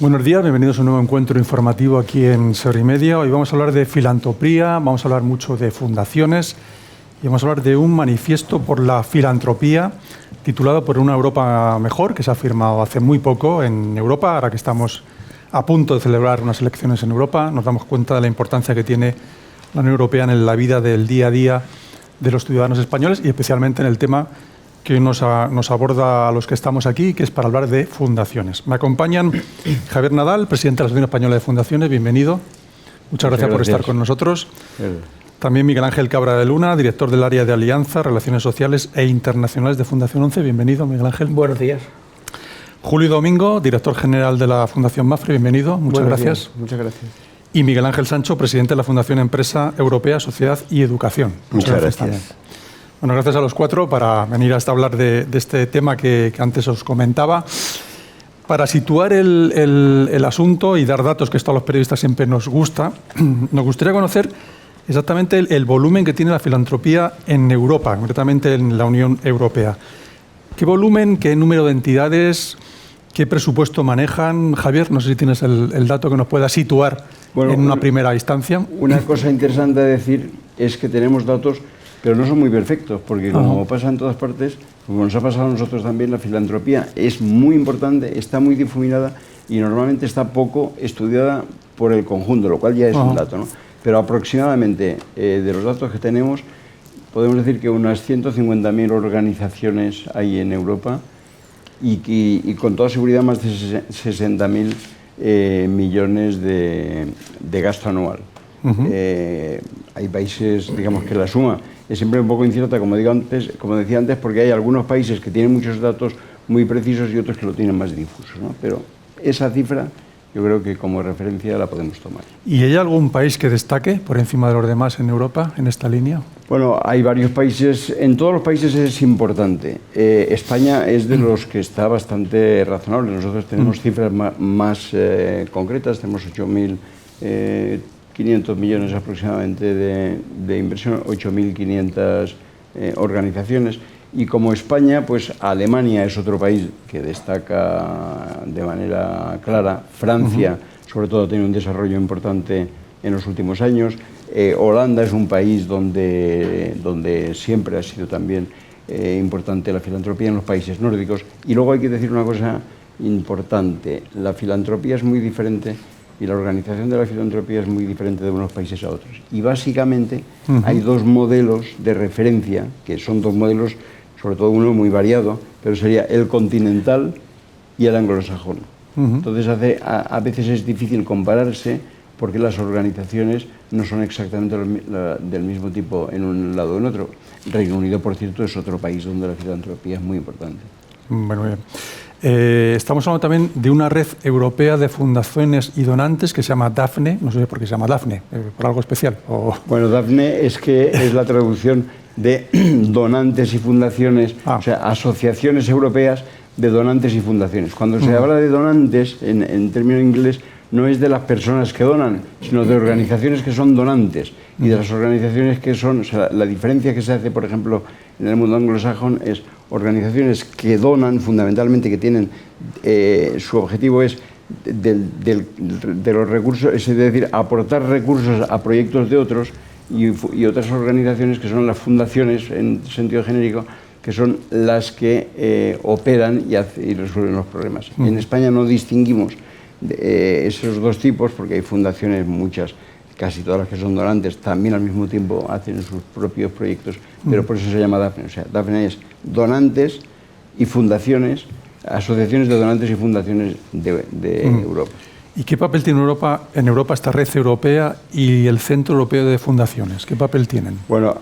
Buenos días, bienvenidos a un nuevo encuentro informativo aquí en Seorimedia. Hoy vamos a hablar de filantropía, vamos a hablar mucho de fundaciones y vamos a hablar de un manifiesto por la filantropía titulado Por una Europa mejor, que se ha firmado hace muy poco en Europa. Ahora que estamos a punto de celebrar unas elecciones en Europa, nos damos cuenta de la importancia que tiene la Unión Europea en la vida del día a día de los ciudadanos españoles y especialmente en el tema que nos aborda a los que estamos aquí, que es para hablar de fundaciones. Me acompañan Javier Nadal, presidente de la Asociación Española de Fundaciones, bienvenido. Muchas gracias por estar con nosotros. También Miguel Ángel Cabra de Luna, director del área de Alianza, Relaciones Sociales e Internacionales de Fundación 11. Bienvenido, Miguel Ángel. Buenos días. Julio Domingo, director general de la Fundación Mafre, bienvenido. Muchas gracias. Muchas gracias. Y Miguel Ángel Sancho, presidente de la Fundación Empresa Europea, Sociedad y Educación. Muchas gracias. Bueno, gracias a los cuatro para venir hasta hablar de este tema que antes os comentaba. Para situar el asunto y dar datos, que esto a los periodistas siempre nos gusta, nos gustaría conocer exactamente el volumen que tiene la filantropía en Europa, concretamente en la Unión Europea. ¿Qué volumen, qué número de entidades, qué presupuesto manejan? Javier, no sé si tienes el dato que nos pueda situar en una primera instancia. Una cosa interesante a decir es que tenemos datos, pero no son muy perfectos, porque como pasa en todas partes, como nos ha pasado a nosotros también, la filantropía es muy importante, está muy difuminada y normalmente está poco estudiada por el conjunto, lo cual ya es un dato, ¿no? Pero aproximadamente, de los datos que tenemos, podemos decir que unas 150.000 organizaciones hay en Europa y con toda seguridad más de 60.000 millones de gasto anual. Hay países, digamos, que la suma es siempre un poco incierta, como decía antes, porque hay algunos países que tienen muchos datos muy precisos y otros que lo tienen más difusos, ¿no? Pero esa cifra yo creo que como referencia la podemos tomar. ¿Y hay algún país que destaque por encima de los demás en Europa en esta línea? Bueno, hay varios países, en todos los países es importante. España es de los que está bastante razonable. Nosotros tenemos cifras más concretas, tenemos 8.500 millones aproximadamente de inversión, 8.500 organizaciones. Y como España, pues Alemania es otro país que destaca de manera clara. Francia, sobre todo, tiene un desarrollo importante en los últimos años. Holanda es un país donde siempre ha sido también importante la filantropía, en los países nórdicos. Y luego hay que decir una cosa importante. La filantropía es muy diferente y la organización de la filantropía es muy diferente de unos países a otros. Y básicamente hay dos modelos de referencia, que son dos modelos, sobre todo uno muy variado, pero sería el continental y el anglosajón. Entonces a veces es difícil compararse porque las organizaciones no son exactamente del mismo tipo en un lado o en otro. Reino Unido, por cierto, es otro país donde la filantropía es muy importante. Bueno, bien. Estamos hablando también de una red europea de fundaciones y donantes que se llama DAFNE. No sé por qué se llama DAFNE, por algo especial. Bueno, DAFNE es la traducción de donantes y fundaciones, o sea, asociaciones europeas de donantes y fundaciones. Cuando se habla de donantes, en término inglés, no es de las personas que donan, sino de organizaciones que son donantes y de las organizaciones que son, o sea, la diferencia que se hace, por ejemplo, en el mundo anglosajón es organizaciones que donan fundamentalmente, que tienen, su objetivo es de los recursos, es decir, aportar recursos a proyectos de otros, y otras organizaciones que son las fundaciones en sentido genérico, que son las que operan y resuelven los problemas. En España no distinguimos esos dos tipos porque hay fundaciones, muchas, casi todas las que son donantes, también al mismo tiempo hacen sus propios proyectos, pero por eso se llama DAFNE. O sea, DAFNE es donantes y fundaciones, asociaciones de donantes y fundaciones de Europa. ¿Y qué papel tiene en Europa esta red europea y el Centro Europeo de Fundaciones? ¿Qué papel tienen? Bueno,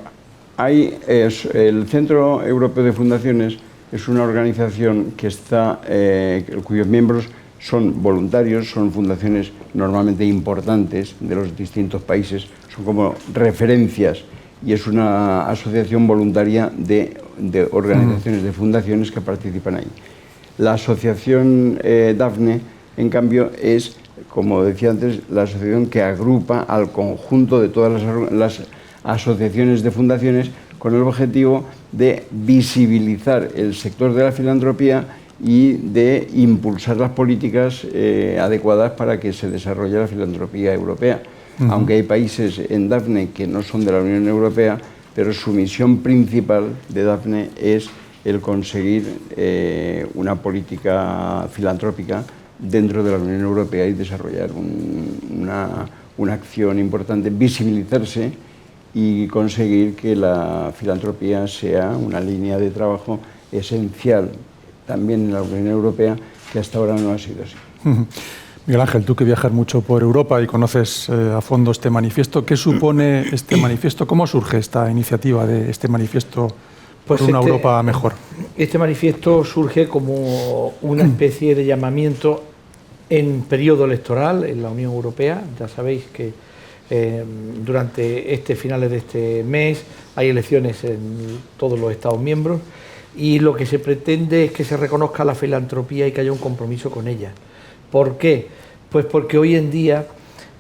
el Centro Europeo de Fundaciones es una organización que cuyos miembros son voluntarios, son fundaciones normalmente importantes de los distintos países, son como referencias y es una asociación voluntaria de organizaciones, de fundaciones que participan ahí. La asociación DAFNE, en cambio, es, como decía antes, la asociación que agrupa al conjunto de todas las asociaciones de fundaciones con el objetivo de visibilizar el sector de la filantropía y de impulsar las políticas adecuadas para que se desarrolle la filantropía europea. Aunque hay países en Daphne que no son de la Unión Europea, pero su misión principal de Daphne es el conseguir una política filantrópica dentro de la Unión Europea y desarrollar una acción importante, visibilizarse y conseguir que la filantropía sea una línea de trabajo esencial también en la Unión Europea, que hasta ahora no ha sido así. Miguel Ángel, tú que viajas mucho por Europa y conoces a fondo este manifiesto, ¿qué supone este manifiesto? ¿Cómo surge esta iniciativa de este manifiesto por una Europa mejor? Este manifiesto surge como una especie de llamamiento en periodo electoral en la Unión Europea. Ya sabéis que durante finales de este mes hay elecciones en todos los Estados miembros y lo que se pretende es que se reconozca la filantropía y que haya un compromiso con ella. ¿Por qué? Pues porque hoy en día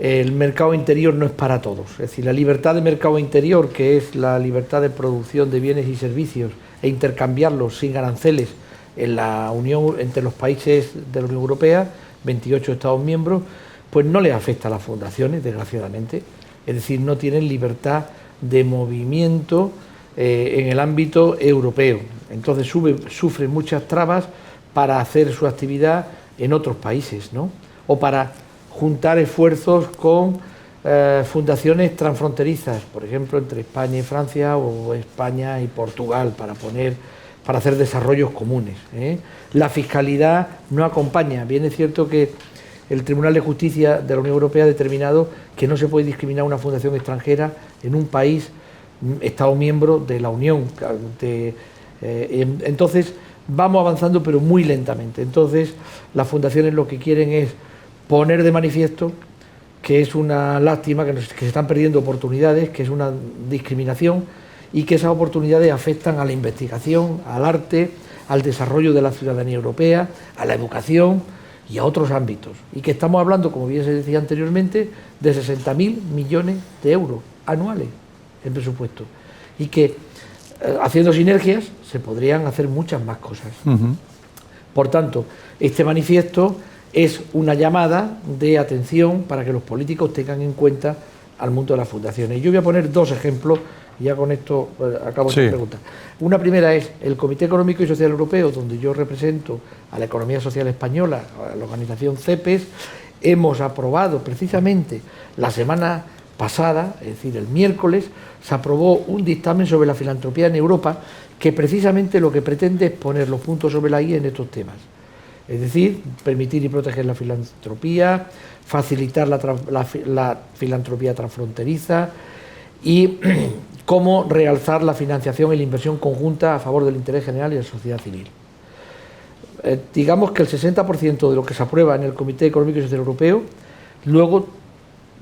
el mercado interior no es para todos. Es decir, la libertad de mercado interior, que es la libertad de producción de bienes y servicios e intercambiarlos sin aranceles en la Unión, entre los países de la Unión Europea, 28 Estados miembros, pues no les afecta a las fundaciones, desgraciadamente. Es decir, no tienen libertad de movimiento en el ámbito europeo. Entonces sufren muchas trabas para hacer su actividad en otros países, ¿no? O para juntar esfuerzos con fundaciones transfronterizas, por ejemplo, entre España y Francia o España y Portugal, para hacer desarrollos comunes, ¿eh? La fiscalidad no acompaña. Bien es cierto que el Tribunal de Justicia de la Unión Europea ha determinado que no se puede discriminar a una fundación extranjera en un país, Estado miembro de la Unión. Entonces, vamos avanzando, pero muy lentamente. Entonces, las fundaciones lo que quieren es poner de manifiesto que es una lástima, que se están perdiendo oportunidades, que es una discriminación y que esas oportunidades afectan a la investigación, al arte, al desarrollo de la ciudadanía europea, a la educación y a otros ámbitos. Y que estamos hablando, como bien se decía anteriormente, de 60.000 millones de euros anuales en presupuesto. Y que haciendo sinergias se podrían hacer muchas más cosas. Por tanto, este manifiesto es una llamada de atención para que los políticos tengan en cuenta al mundo de las fundaciones. Yo voy a poner dos ejemplos y ya con esto acabo esta pregunta. Una primera es el Comité Económico y Social Europeo, donde yo represento a la economía social española, a la organización CEPES. Hemos aprobado precisamente la semana pasada, es decir, el miércoles, se aprobó un dictamen sobre la filantropía en Europa que precisamente lo que pretende es poner los puntos sobre la I en estos temas. Es decir, permitir y proteger la filantropía, facilitar la filantropía transfronteriza y cómo realzar la financiación y la inversión conjunta a favor del interés general y de la sociedad civil. Digamos que el 60% de lo que se aprueba en el Comité Económico y Social Europeo luego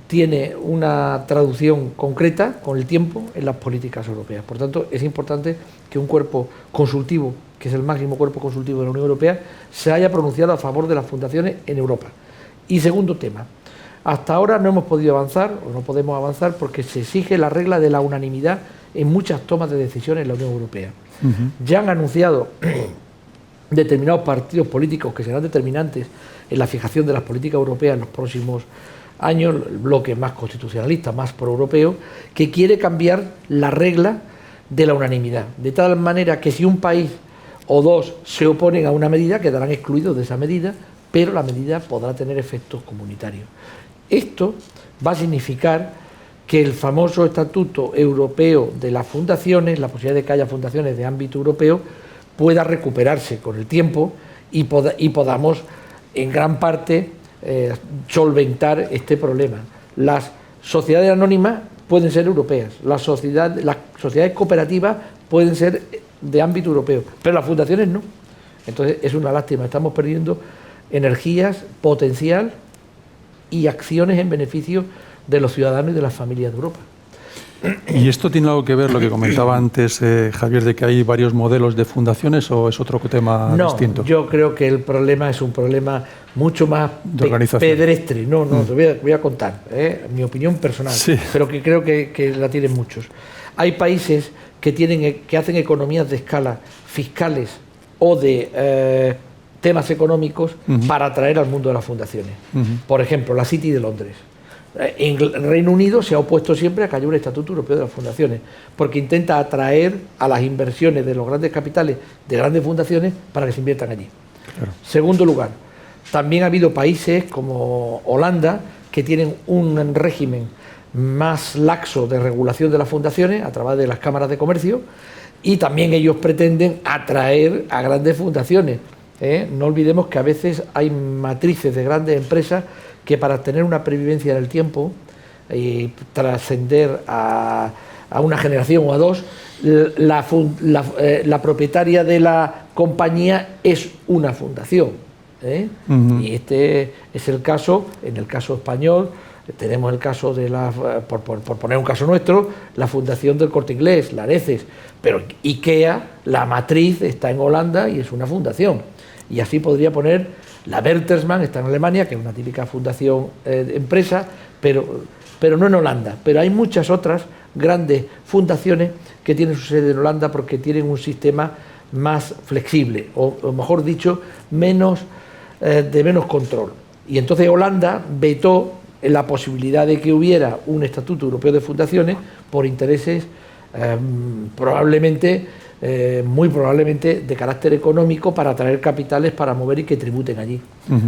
tiene una traducción concreta con el tiempo en las políticas europeas. Por tanto, es importante que un cuerpo consultivo, que es el máximo cuerpo consultivo de la Unión Europea, se haya pronunciado a favor de las fundaciones en Europa. Y segundo tema, hasta ahora no hemos podido avanzar, o no podemos avanzar, porque se exige la regla de la unanimidad en muchas tomas de decisiones en la Unión Europea. Ya han anunciado determinados partidos políticos que serán determinantes en la fijación de las políticas europeas en los próximos años, el bloque más constitucionalista, más proeuropeo, que quiere cambiar la regla de la unanimidad, de tal manera que si un país o dos se oponen a una medida, quedarán excluidos de esa medida, pero la medida podrá tener efectos comunitarios. Esto va a significar que el famoso Estatuto Europeo de las Fundaciones, la posibilidad de que haya fundaciones de ámbito europeo, pueda recuperarse con el tiempo y podamos, en gran parte, solventar este problema. Las sociedades anónimas pueden ser europeas, las sociedades cooperativas pueden ser de ámbito europeo, pero las fundaciones no. Entonces es una lástima, estamos perdiendo energías, potencial y acciones en beneficio de los ciudadanos y de las familias de Europa. ¿Y esto tiene algo que ver, lo que comentaba antes Javier, de que hay varios modelos de fundaciones, o es otro tema distinto? No, yo creo que el problema es un problema mucho más pedestre. No, te voy a contar, mi opinión personal, pero que creo que la tienen muchos. Hay países que hacen economías de escala fiscales o de temas económicos para atraer al mundo de las fundaciones. Por ejemplo, la City de Londres. En el Reino Unido se ha opuesto siempre a que haya un estatuto europeo de las fundaciones, porque intenta atraer a las inversiones de los grandes capitales de grandes fundaciones para que se inviertan allí. Claro. Segundo lugar, también ha habido países como Holanda que tienen un régimen más laxo de regulación de las fundaciones a través de las cámaras de comercio, y también ellos pretenden atraer a grandes fundaciones. No olvidemos que a veces hay matrices de grandes empresas que para tener una previvencia en el tiempo y trascender a una generación o a dos, la propietaria de la compañía es una fundación. Y este es el caso, en el caso español, tenemos el caso de por poner un caso nuestro, la fundación del Corte Inglés, la Areces, pero IKEA, la matriz está en Holanda y es una fundación. Y así podría poner la Bertelsmann, está en Alemania, que es una típica fundación empresa, pero no en Holanda. Pero hay muchas otras grandes fundaciones que tienen su sede en Holanda porque tienen un sistema más flexible, o mejor dicho, de menos control. Y entonces Holanda vetó la posibilidad de que hubiera un estatuto europeo de fundaciones por intereses muy probablemente de carácter económico, para atraer capitales para mover y que tributen allí,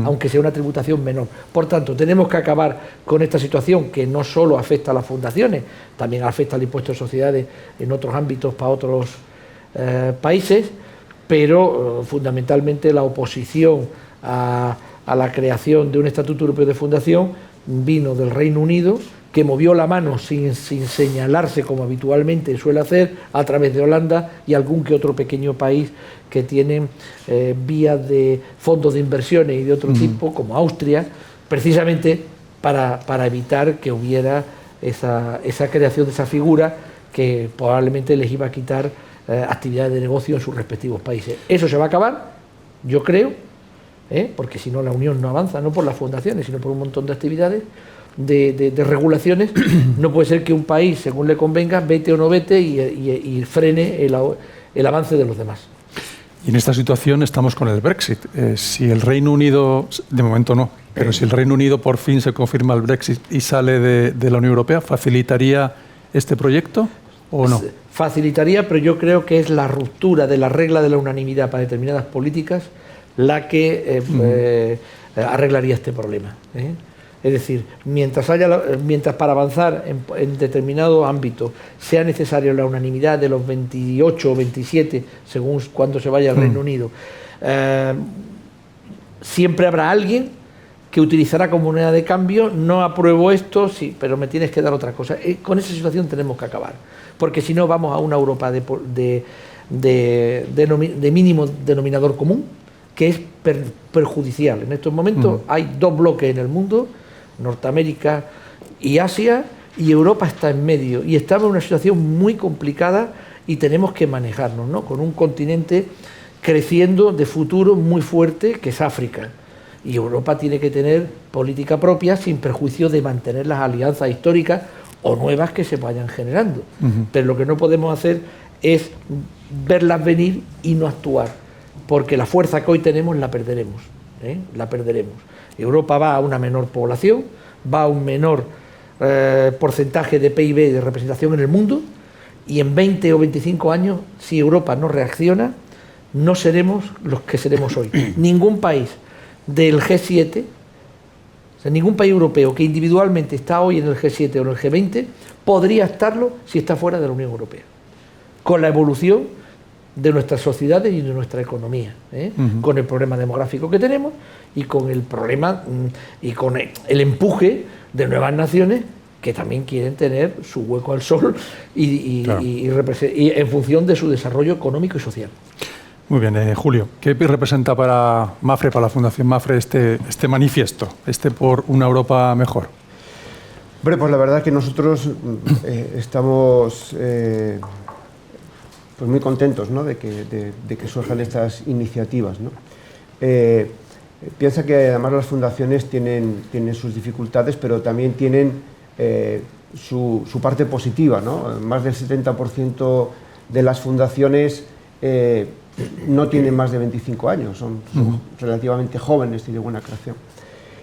aunque sea una tributación menor. Por tanto, tenemos que acabar con esta situación que no solo afecta a las fundaciones, también afecta al impuesto de sociedades en otros ámbitos para otros países, pero fundamentalmente la oposición a la creación de un estatuto europeo de fundación vino del Reino Unido, que movió la mano sin señalarse como habitualmente suele hacer, a través de Holanda y algún que otro pequeño país que tienen vías de fondos de inversiones y de otro tipo, como Austria, precisamente para evitar que hubiera esa creación de esa figura que probablemente les iba a quitar actividades de negocio en sus respectivos países. Eso se va a acabar, yo creo, porque si no la Unión no avanza, no por las fundaciones, sino por un montón de actividades, de regulaciones. No puede ser que un país, según le convenga, vete o no vete y frene el avance de los demás. Y en esta situación estamos con el Brexit. Si el Reino Unido, de momento no, pero si el Reino Unido por fin se confirma el Brexit y sale de la Unión Europea, ¿facilitaría este proyecto o no? Facilitaría, pero yo creo que es la ruptura de la regla de la unanimidad para determinadas políticas la que arreglaría este problema. Es decir, mientras para avanzar en determinado ámbito sea necesario la unanimidad de los 28 o 27, según cuando se vaya al Reino Unido, siempre habrá alguien que utilizará como moneda de cambio: no apruebo esto, sí, pero me tienes que dar otra cosa. Con esa situación tenemos que acabar, porque si no vamos a una Europa de mínimo denominador común, que es perjudicial. En estos momentos hay dos bloques en el mundo: Norteamérica y Asia, y Europa está en medio, y estamos en una situación muy complicada y tenemos que manejarnos, ¿no?, con un continente creciendo de futuro muy fuerte, que es África, y Europa tiene que tener política propia sin perjuicio de mantener las alianzas históricas o nuevas que se vayan generando. Pero lo que no podemos hacer es verlas venir y no actuar, porque la fuerza que hoy tenemos la perderemos. Europa va a una menor población, va a un menor porcentaje de PIB de representación en el mundo, y en 20 o 25 años, si Europa no reacciona, no seremos los que seremos hoy. Ningún país del G7, o sea, ningún país europeo que individualmente está hoy en el G7 o en el G20, podría estarlo si está fuera de la Unión Europea, con la evolución de nuestras sociedades y de nuestra economía, con el problema demográfico que tenemos y con el problema y con el empuje de nuevas naciones que también quieren tener su hueco al sol y en función de su desarrollo económico y social. Muy bien, Julio, ¿qué representa para MAPFRE, para la Fundación MAPFRE, este manifiesto, por una Europa mejor? Hombre, pues la verdad es que nosotros estamos pues muy contentos, ¿no?, de que surjan estas iniciativas, ¿no? Piensa que además las fundaciones tienen sus dificultades, pero también tienen su parte positiva, ¿no? Más del 70% de las fundaciones no tienen más de 25 años, son relativamente jóvenes y de buena creación.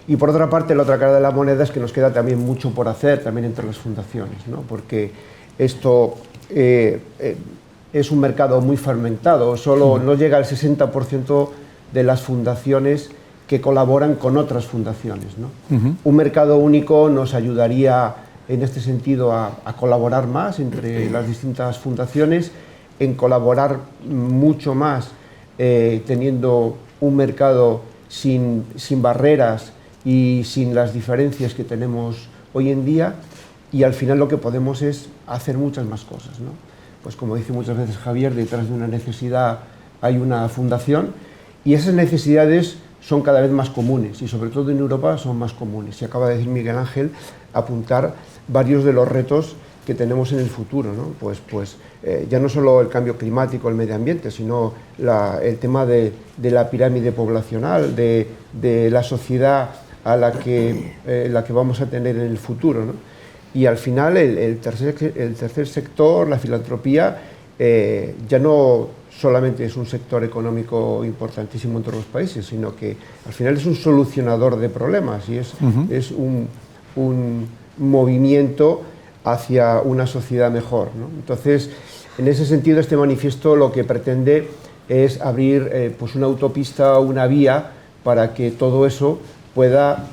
Y por otra parte, la otra cara de la moneda es que nos queda también mucho por hacer también entre las fundaciones, ¿no? Porque esto es un mercado muy fragmentado, solo no llega al 60% de las fundaciones que colaboran con otras fundaciones, ¿no? Un mercado único nos ayudaría en este sentido a colaborar más entre las distintas fundaciones, en colaborar mucho más teniendo un mercado sin barreras y sin las diferencias que tenemos hoy en día, y al final lo que podemos es hacer muchas más cosas, ¿no? Pues como dice muchas veces Javier, detrás de una necesidad hay una fundación, y esas necesidades son cada vez más comunes, y sobre todo en Europa son más comunes. Y acaba de decir Miguel Ángel apuntar varios de los retos que tenemos en el futuro, ¿no? Pues ya no solo el cambio climático, el medio ambiente, sino el tema de la pirámide poblacional, de la sociedad a la que vamos a tener en el futuro, ¿no? Y al final el tercer sector, la filantropía, ya no solamente es un sector económico importantísimo en todos los países, sino que al final es un solucionador de problemas y es un movimiento hacia una sociedad mejor, ¿no? Entonces, en ese sentido, este manifiesto lo que pretende es abrir pues una autopista, una vía para que todo eso pueda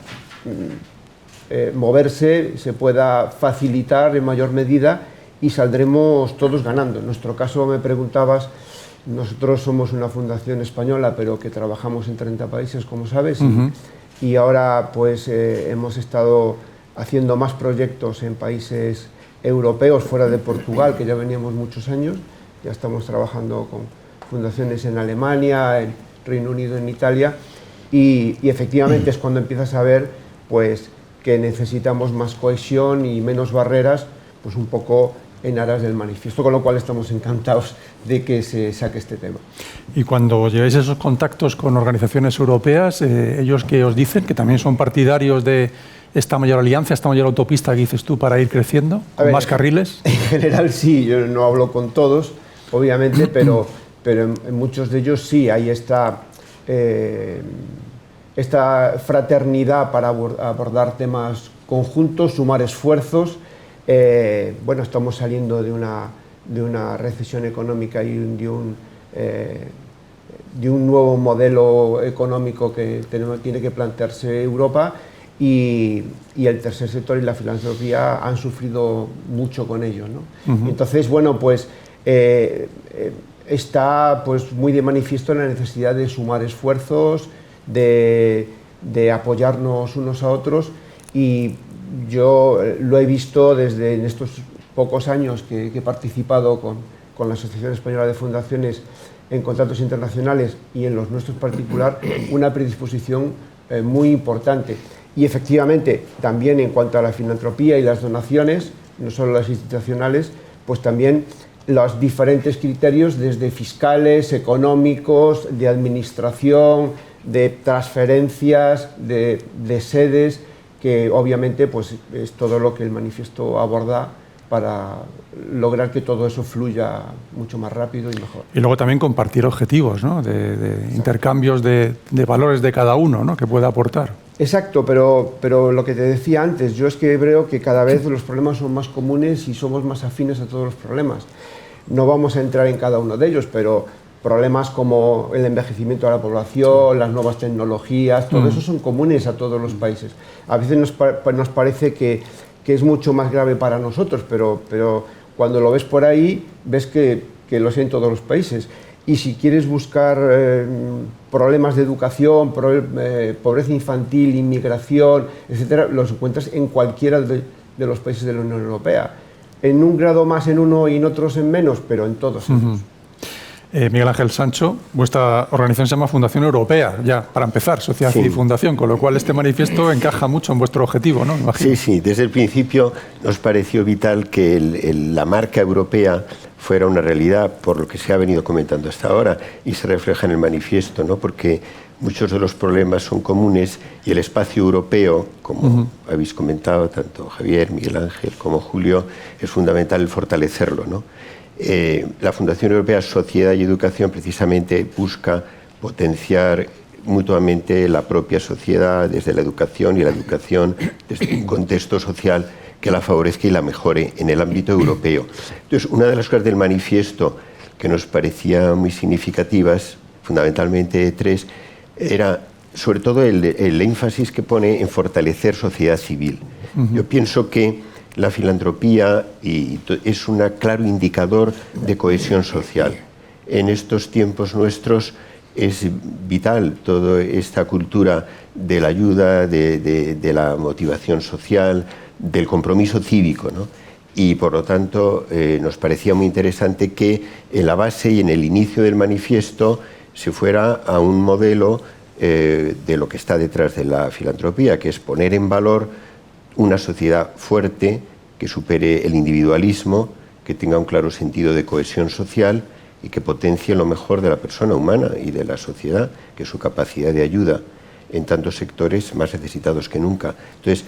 moverse, se pueda facilitar en mayor medida y saldremos todos ganando. En nuestro caso, me preguntabas, nosotros somos una fundación española, pero que trabajamos en 30 países, como sabes, y ahora pues hemos estado haciendo más proyectos en países europeos fuera de Portugal, que ya veníamos muchos años. Ya estamos trabajando con fundaciones en Alemania, en Reino Unido, en Italia, y efectivamente es cuando empiezas a ver pues que necesitamos más cohesión y menos barreras, pues un poco en aras del manifiesto, con lo cual estamos encantados de que se saque este tema. Y cuando llegáis a esos contactos con organizaciones europeas, ellos que os dicen que también son partidarios de esta mayor alianza, esta mayor autopista que dices tú para ir creciendo, con más carriles. En general sí, yo no hablo con todos, obviamente, pero en muchos de ellos sí hay esta fraternidad para abordar temas conjuntos, sumar esfuerzos. Bueno, estamos saliendo de una recesión económica y de un nuevo modelo económico que tiene que plantearse Europa, y el tercer sector y la filantropía han sufrido mucho con ello, ¿no? Entonces, bueno, pues está pues muy de manifiesto la necesidad de sumar esfuerzos, de apoyarnos unos a otros, y yo lo he visto desde en estos pocos años que he participado con la Asociación Española de Fundaciones en contratos internacionales y en los nuestros particular, una predisposición muy importante. Y efectivamente, también en cuanto a la filantropía y las donaciones, no solo las institucionales, pues también los diferentes criterios, desde fiscales, económicos, de administración, de transferencias, de sedes, que obviamente pues, es todo lo que el manifiesto aborda para lograr que todo eso fluya mucho más rápido y mejor. Y luego también compartir objetivos, ¿no? de intercambios de valores de cada uno, ¿no? Que pueda aportar. Exacto, pero lo que te decía antes, yo es que veo que cada vez los problemas son más comunes y somos más afines a todos los problemas. No vamos a entrar en cada uno de ellos, pero problemas como el envejecimiento de la población, las nuevas tecnologías, todo eso son comunes a todos los países. A veces nos parece que es mucho más grave para nosotros, pero cuando lo ves por ahí, ves que lo sé en todos los países. Y si quieres buscar problemas de educación, pobreza infantil, inmigración, etcétera, los encuentras en cualquiera de los países de la Unión Europea. En un grado más en uno y en otros en menos, pero en todos ellos. Miguel Ángel Sancho, vuestra organización se llama Fundación Europea, ya para empezar, sociedad y fundación, con lo cual este manifiesto encaja mucho en vuestro objetivo, ¿no? Imagino. Sí, desde el principio nos pareció vital que la marca europea fuera una realidad, por lo que se ha venido comentando hasta ahora, y se refleja en el manifiesto, ¿no? Porque muchos de los problemas son comunes y el espacio europeo, como habéis comentado tanto Javier, Miguel Ángel como Julio, es fundamental el fortalecerlo, ¿no? La Fundación Europea Sociedad y Educación precisamente busca potenciar mutuamente la propia sociedad desde la educación, y la educación desde un contexto social que la favorezca y la mejore en el ámbito europeo. Entonces, una de las cosas del manifiesto que nos parecía muy significativas, fundamentalmente tres, era sobre todo el énfasis que pone en fortalecer sociedad civil. Yo pienso que la filantropía es un claro indicador de cohesión social. En estos tiempos nuestros es vital toda esta cultura de la ayuda, de la motivación social, del compromiso cívico, ¿no? Y por lo tanto nos parecía muy interesante que en la base y en el inicio del manifiesto se fuera a un modelo de lo que está detrás de la filantropía, que es poner en valor una sociedad fuerte que supere el individualismo, que tenga un claro sentido de cohesión social y que potencie lo mejor de la persona humana y de la sociedad, que es su capacidad de ayuda en tantos sectores más necesitados que nunca. Entonces,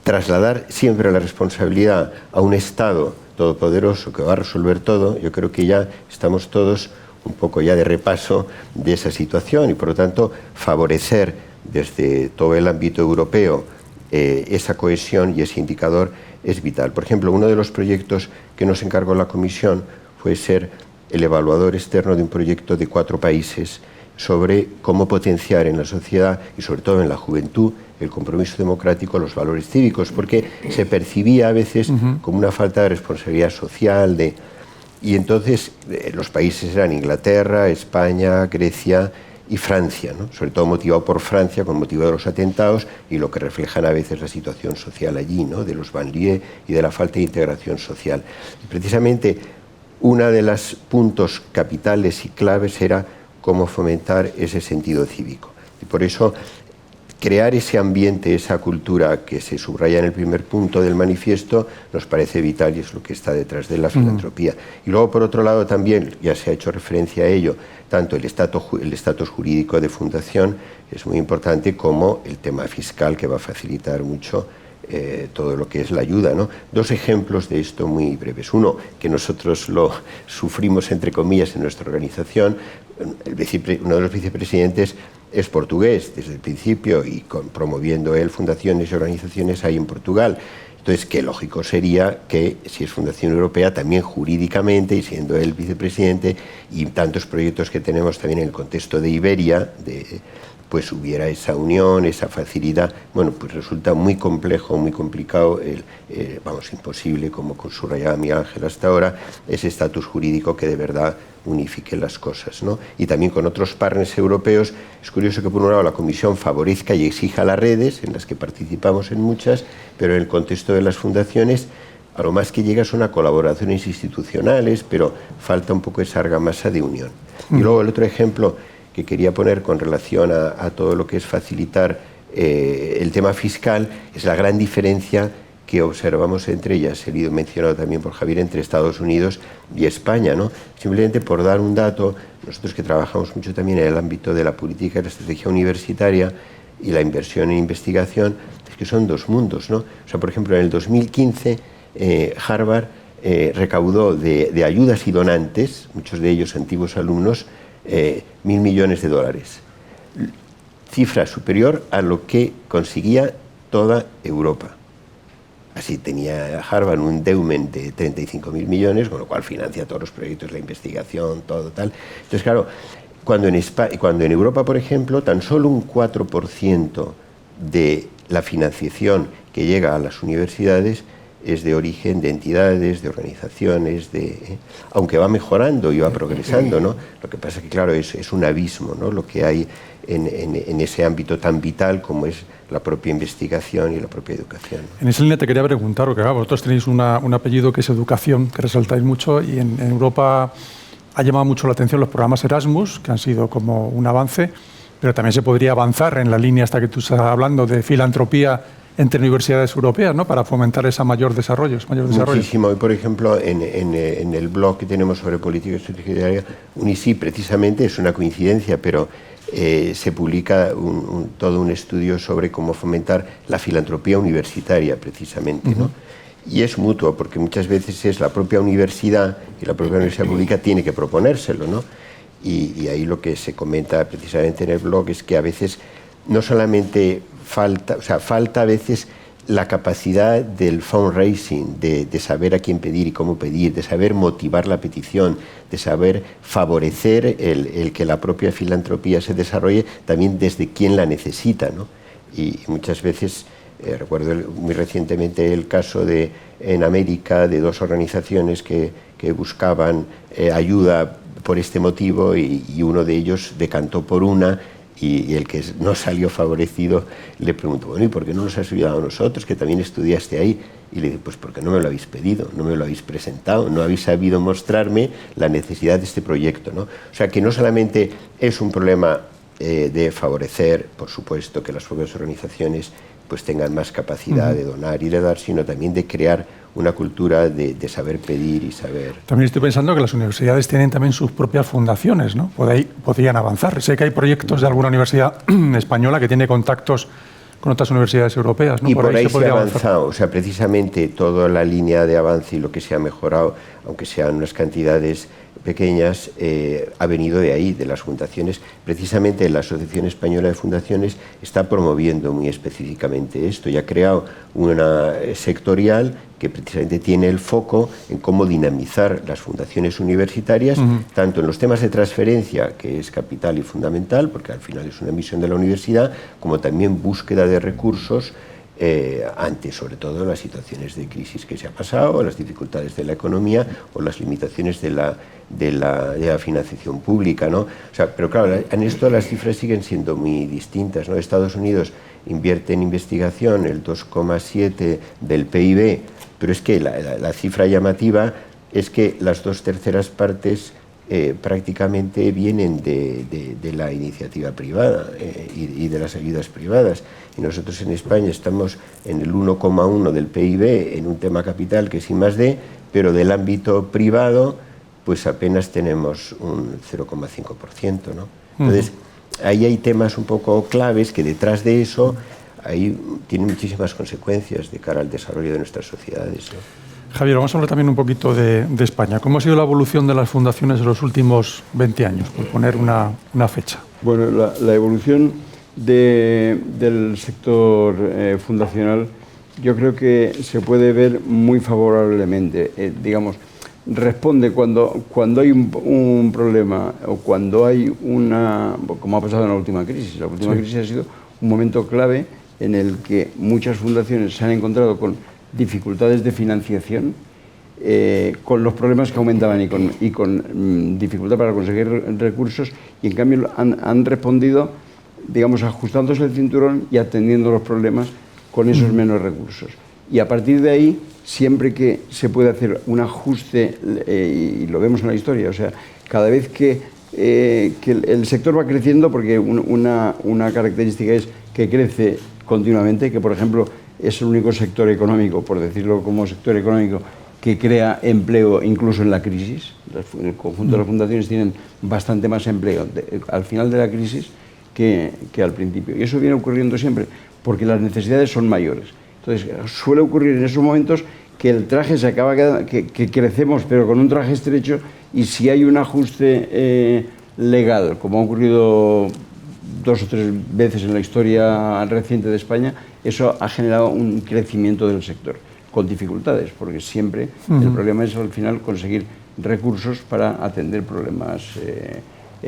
trasladar siempre la responsabilidad a un Estado todopoderoso que va a resolver todo, yo creo que ya estamos todos un poco ya de repaso de esa situación, y por lo tanto favorecer desde todo el ámbito europeo esa cohesión y ese indicador es vital. Por ejemplo, uno de los proyectos que nos encargó la Comisión fue ser el evaluador externo de un proyecto de 4 países sobre cómo potenciar en la sociedad y sobre todo en la juventud el compromiso democrático, los valores cívicos, porque se percibía a veces como una falta de responsabilidad social. Y entonces los países eran Inglaterra, España, Grecia y Francia, ¿no? Sobre todo motivado por Francia con motivo de los atentados y lo que reflejan a veces la situación social allí, ¿no? De los banlieues y de la falta de integración social. Y precisamente uno de los puntos capitales y claves era cómo fomentar ese sentido cívico. Y por eso crear ese ambiente, esa cultura que se subraya en el primer punto del manifiesto nos parece vital, y es lo que está detrás de la filantropía. Y luego, por otro lado, también, ya se ha hecho referencia a ello, tanto el estatus jurídico de fundación es muy importante, como el tema fiscal, que va a facilitar mucho todo lo que es la ayuda, ¿no? 2 ejemplos de esto muy breves. Uno, que nosotros lo sufrimos, entre comillas, en nuestra organización. Uno de los vicepresidentes es portugués desde el principio, y promoviendo él fundaciones y organizaciones ahí en Portugal. Entonces, qué lógico sería que, si es Fundación Europea, también jurídicamente, y siendo él vicepresidente, y tantos proyectos que tenemos también en el contexto de Iberia, pues hubiera esa unión, esa facilidad. Bueno, pues resulta muy complejo, muy complicado, imposible, como subrayaba Miguel Ángel hasta ahora, ese estatus jurídico que de verdad unifique las cosas, ¿no? Y también con otros partners europeos. Es curioso que por un lado la Comisión favorezca y exija las redes, en las que participamos en muchas, pero en el contexto de las fundaciones a lo más que llega son a colaboraciones institucionales, pero falta un poco esa argamasa de unión. Y luego el otro ejemplo que quería poner con relación a todo lo que es facilitar el tema fiscal es la gran diferencia que observamos entre, ya ha sido mencionado también por Javier, entre Estados Unidos y España, ¿no? Simplemente por dar un dato, nosotros que trabajamos mucho también en el ámbito de la política y la estrategia universitaria y la inversión en investigación, es que son 2 mundos, ¿no? O sea, por ejemplo, en el 2015 Harvard recaudó de ayudas y donantes, muchos de ellos antiguos alumnos, $1.000 millones. Cifra superior a lo que conseguía toda Europa. Así tenía Harvard un endowment de 35.000 millones, con lo cual financia todos los proyectos, la investigación, todo tal. Entonces, claro, cuando en Europa, por ejemplo, tan solo un 4% de la financiación que llega a las universidades es de origen de entidades, de organizaciones, aunque va mejorando y va progresando, ¿no? Lo que pasa es que, claro, es un abismo, ¿no? Lo que hay en ese ámbito tan vital como es la propia investigación y la propia educación. En esa línea te quería preguntar, porque vosotros tenéis un apellido que es educación, que resaltáis mucho, y en Europa ha llamado mucho la atención los programas Erasmus, que han sido como un avance, pero también se podría avanzar en la línea hasta que tú estás hablando de filantropía entre universidades europeas, ¿no? Para fomentar ese mayor desarrollo. Muchísimo. Hoy, por ejemplo, en el blog que tenemos sobre política estratégica, UNICI, precisamente, es una coincidencia, pero se publica todo un estudio sobre cómo fomentar la filantropía universitaria, precisamente, ¿no? Y es mutuo, porque muchas veces es la propia universidad, y la propia universidad pública tiene que proponérselo, ¿no? Y ahí lo que se comenta precisamente en el blog es que a veces no solamente falta, o sea, falta a veces la capacidad del fundraising, de saber a quién pedir y cómo pedir, de saber motivar la petición, de saber favorecer el que la propia filantropía se desarrolle también desde quien la necesita, ¿no? Y muchas veces, recuerdo muy recientemente el caso en América de dos organizaciones que buscaban ayuda por este motivo y uno de ellos decantó por una y el que no salió favorecido le preguntó, bueno, ¿y por qué no nos has ayudado a nosotros, que también estudiaste ahí? Y le dije, pues porque no me lo habéis pedido, no me lo habéis presentado, no habéis sabido mostrarme la necesidad de este proyecto, ¿no? O sea, que no solamente es un problema de favorecer, por supuesto, que las propias organizaciones pues tengan más capacidad de donar y de dar, sino también de crear una cultura de saber pedir y saber... También estoy pensando que las universidades tienen también sus propias fundaciones, ¿no? Podrían avanzar. Sé que hay proyectos de alguna universidad española que tiene contactos con otras universidades europeas, ¿no? Y por ahí se ha avanzar. avanzado. O sea, precisamente toda la línea de avance y lo que se ha mejorado, aunque sean unas cantidades pequeñas, ha venido de ahí, de las fundaciones. Precisamente la Asociación Española de Fundaciones está promoviendo muy específicamente esto y ha creado una sectorial que precisamente tiene el foco en cómo dinamizar las fundaciones universitarias, tanto en los temas de transferencia, que es capital y fundamental, porque al final es una misión de la universidad, como también búsqueda de recursos ante, sobre todo, las situaciones de crisis que se ha pasado, las dificultades de la economía o las limitaciones de la financiación pública, ¿no? O sea, pero claro, en esto las cifras siguen siendo muy distintas, ¿no? Estados Unidos invierte en investigación el 2,7 del PIB, pero es que la cifra llamativa es que las 2/3 partes prácticamente vienen de la iniciativa privada y de las ayudas privadas. Y nosotros en España estamos en el 1,1 del PIB en un tema capital que es I+D, pero del ámbito privado pues apenas tenemos un 0,5%, ¿no? Entonces, ahí hay temas un poco claves que detrás de eso ahí tienen muchísimas consecuencias de cara al desarrollo de nuestras sociedades, ¿no? Javier, vamos a hablar también un poquito de España. ¿Cómo ha sido la evolución de las fundaciones en los últimos 20 años, por poner una fecha? Bueno, la evolución del sector fundacional yo creo que se puede ver muy favorablemente. Digamos, responde cuando hay un problema o cuando hay como ha pasado en la última crisis. La última crisis ha sido un momento clave en el que muchas fundaciones se han encontrado con dificultades de financiación, con los problemas que aumentaban y con dificultad para conseguir recursos, y en cambio han respondido, digamos, ajustándose el cinturón y atendiendo los problemas con esos menos recursos. Y a partir de ahí, siempre que se puede hacer un ajuste, y lo vemos en la historia, o sea, cada vez que el sector va creciendo, porque una característica es que crece continuamente, que por ejemplo es el único sector económico, por decirlo como sector económico, que crea empleo incluso en la crisis. El conjunto de las fundaciones tienen bastante más empleo al final de la crisis que al principio. Y eso viene ocurriendo siempre, porque las necesidades son mayores. Entonces, suele ocurrir en esos momentos que el traje se acaba quedando, que crecemos, pero con un traje estrecho, y si hay un ajuste legal, como ha ocurrido 2 o 3 veces en la historia reciente de España, eso ha generado un crecimiento del sector, con dificultades, porque siempre el problema es al final conseguir recursos para atender problemas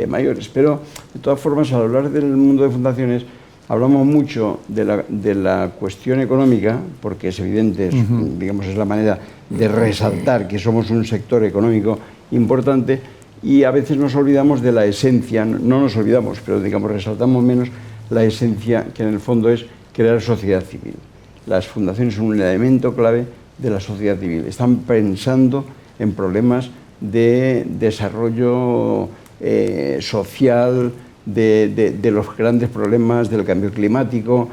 mayores. Pero, de todas formas, al hablar del mundo de fundaciones, hablamos mucho de la cuestión económica, porque es evidente, digamos, es la manera de resaltar que somos un sector económico importante, y a veces nos olvidamos de la esencia, no nos olvidamos, pero digamos resaltamos menos la esencia, que en el fondo es crear sociedad civil. Las fundaciones son un elemento clave de la sociedad civil. Están pensando en problemas de desarrollo social, de los grandes problemas del cambio climático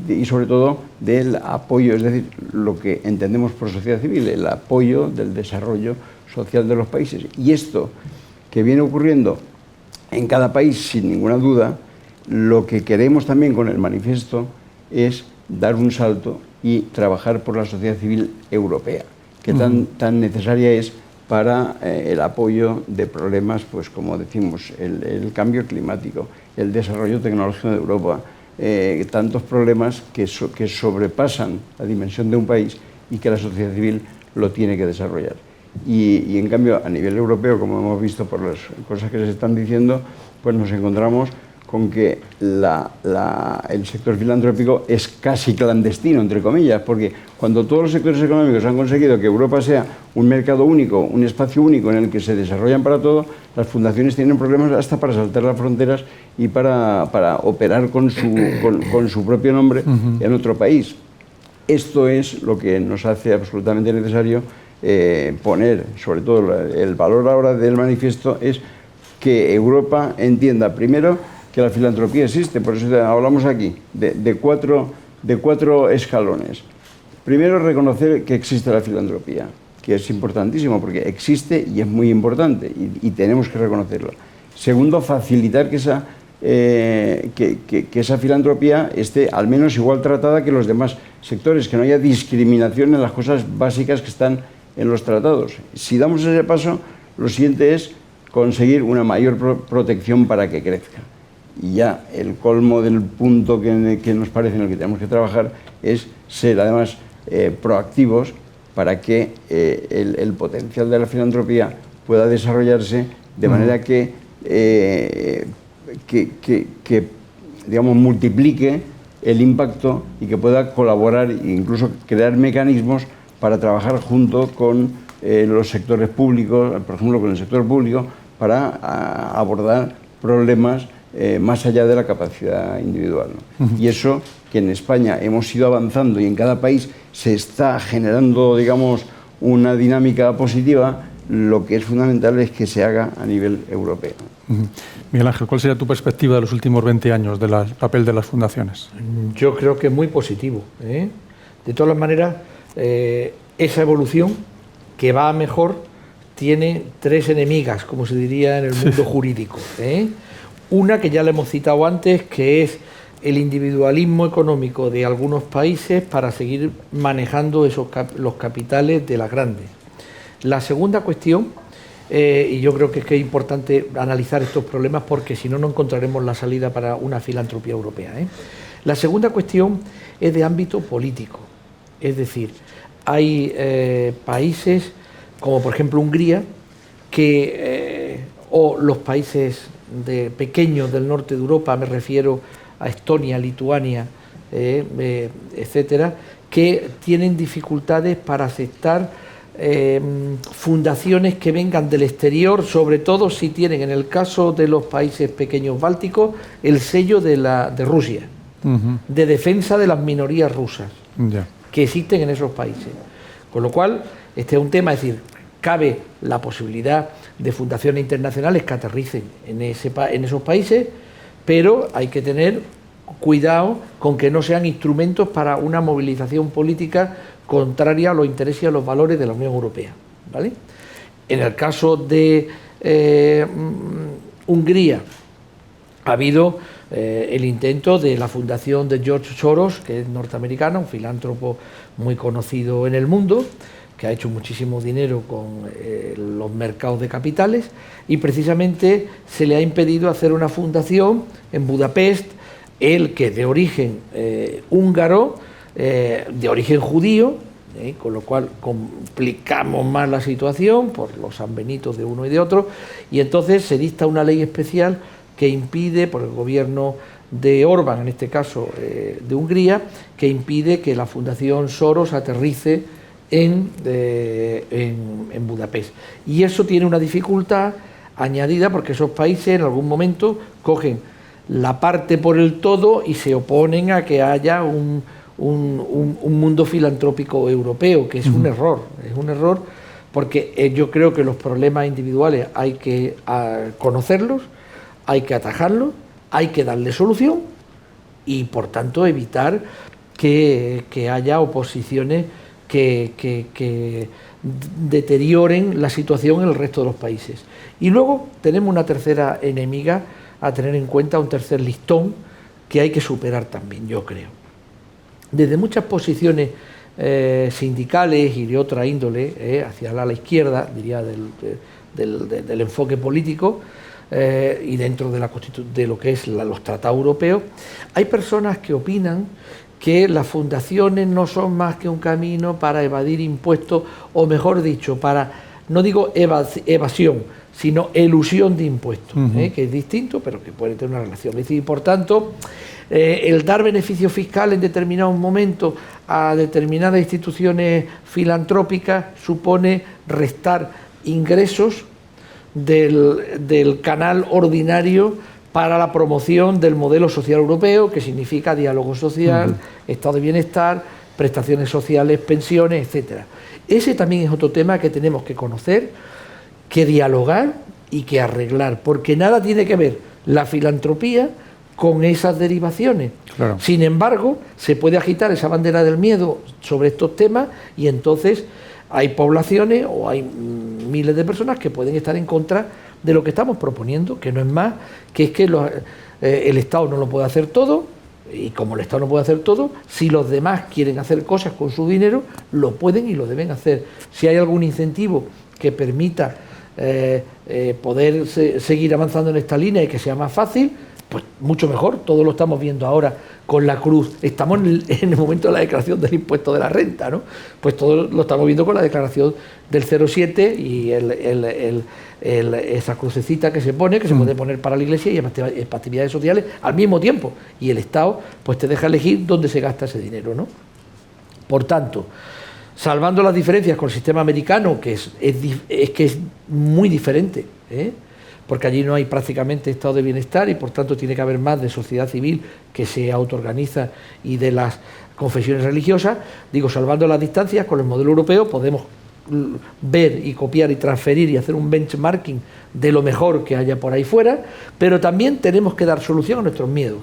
y sobre todo del apoyo, es decir, lo que entendemos por sociedad civil, el apoyo del desarrollo social de los países. Y esto que viene ocurriendo en cada país, sin ninguna duda, lo que queremos también con el manifiesto es dar un salto y trabajar por la sociedad civil europea, que tan necesaria es para el apoyo de problemas, pues como decimos, el cambio climático, el desarrollo tecnológico de Europa, tantos problemas que sobrepasan la dimensión de un país y que la sociedad civil lo tiene que desarrollar. Y en cambio, a nivel europeo, como hemos visto por las cosas que se están diciendo, pues nos encontramos con que el sector filantrópico es casi clandestino, entre comillas, porque cuando todos los sectores económicos han conseguido que Europa sea un mercado único, un espacio único en el que se desarrollan para todo, las fundaciones tienen problemas hasta para saltar las fronteras y para operar con su propio nombre en otro país. Esto es lo que nos hace absolutamente necesario poner, sobre todo el valor ahora del manifiesto, es que Europa entienda primero que la filantropía existe, por eso hablamos aquí de cuatro escalones. Primero, reconocer que existe la filantropía, que es importantísimo porque existe y es muy importante y tenemos que reconocerlo. Segundo, facilitar que esa filantropía esté al menos igual tratada que los demás sectores, que no haya discriminación en las cosas básicas que están en los tratados. Si damos ese paso, lo siguiente es conseguir una mayor protección para que crezca. Y ya el colmo del punto que nos parece en el que tenemos que trabajar es ser además proactivos para que el potencial de la filantropía pueda desarrollarse de manera que digamos, multiplique el impacto y que pueda colaborar e incluso crear mecanismos para trabajar junto con los sectores públicos, por ejemplo con el sector público, para abordar problemas más allá de la capacidad individual, ¿no? Y eso que en España hemos ido avanzando y en cada país se está generando, digamos, una dinámica positiva, lo que es fundamental es que se haga a nivel europeo. Miguel Ángel, ¿cuál sería tu perspectiva de los últimos 20 años del papel de las fundaciones? Yo creo que es muy positivo, ¿eh? De todas maneras, esa evolución que va a mejor tiene tres enemigas, como se diría en el mundo jurídico, ¿eh? Una que ya le hemos citado antes, que es el individualismo económico de algunos países para seguir manejando los capitales de las grandes. La segunda cuestión, y yo creo que es importante analizar estos problemas porque si no, no encontraremos la salida para una filantropía europea, ¿eh? La segunda cuestión es de ámbito político, es decir, hay países como por ejemplo Hungría, o los países pequeños del norte de Europa, me refiero a Estonia, Lituania, etcétera, que tienen dificultades para aceptar fundaciones que vengan del exterior, sobre todo si tienen, en el caso de los países pequeños bálticos, el sello de Rusia, de defensa de las minorías rusas que existen en esos países. Con lo cual, este es un tema, es decir, cabe la posibilidad de fundaciones internacionales que aterricen en esos países, pero hay que tener cuidado con que no sean instrumentos para una movilización política contraria a los intereses y a los valores de la Unión Europea, ¿vale? En el caso de Hungría ha habido el intento de la fundación de George Soros, que es norteamericano, un filántropo muy conocido en el mundo, que ha hecho muchísimo dinero con los mercados de capitales, y precisamente se le ha impedido hacer una fundación en Budapest, él que es de origen húngaro, de origen judío, con lo cual complicamos más la situación por los sanbenitos de uno y de otro, y entonces se dicta una ley especial que impide, por el gobierno de Orbán, en este caso de Hungría, que impide que la Fundación Soros aterrice en Budapest. Y eso tiene una dificultad añadida porque esos países en algún momento cogen la parte por el todo y se oponen a que haya un mundo filantrópico europeo, que es un error porque yo creo que los problemas individuales hay que conocerlos, hay que atajarlos, hay que darle solución y por tanto evitar que haya oposiciones que deterioren la situación en el resto de los países. Y luego tenemos una tercera enemiga a tener en cuenta, un tercer listón que hay que superar también, yo creo. desde muchas posiciones sindicales y de otra índole, hacia la ala izquierda, diría, del enfoque político, y dentro de lo que es los tratados europeos, hay personas que opinan que las fundaciones no son más que un camino para evadir impuestos, o mejor dicho, para, no digo evasión, sino elusión de impuestos, que es distinto, pero que puede tener una relación. Es decir, por tanto, el dar beneficio fiscal en determinados momentos a determinadas instituciones filantrópicas supone restar ingresos del canal ordinario para la promoción del modelo social europeo, que significa diálogo social, estado de bienestar, prestaciones sociales, pensiones, etcétera. Ese también es otro tema que tenemos que conocer, que dialogar y que arreglar, porque nada tiene que ver la filantropía con esas derivaciones. Claro. Sin embargo, se puede agitar esa bandera del miedo sobre estos temas y entonces hay poblaciones o hay miles de personas que pueden estar en contra de lo que estamos proponiendo, que no es más que es que el Estado no lo puede hacer todo, y como el Estado no puede hacer todo, si los demás quieren hacer cosas con su dinero, lo pueden y lo deben hacer. Si hay algún incentivo que permita poder seguir avanzando en esta línea y que sea más fácil, pues mucho mejor. Todo lo estamos viendo ahora con la cruz. Estamos en el momento de la declaración del impuesto de la renta, ¿no? Pues todo lo estamos viendo con la declaración del 0,7 y esa crucecita que se pone, que se puede poner para la Iglesia y para actividades sociales al mismo tiempo. Y el Estado pues te deja elegir dónde se gasta ese dinero, ¿no? Por tanto, salvando las diferencias con el sistema americano, que es muy diferente, porque allí no hay prácticamente estado de bienestar y por tanto tiene que haber más de sociedad civil que se autoorganiza y de las confesiones religiosas. Digo, salvando las distancias, con el modelo europeo podemos ver y copiar y transferir y hacer un benchmarking de lo mejor que haya por ahí fuera, pero también tenemos que dar solución a nuestros miedos.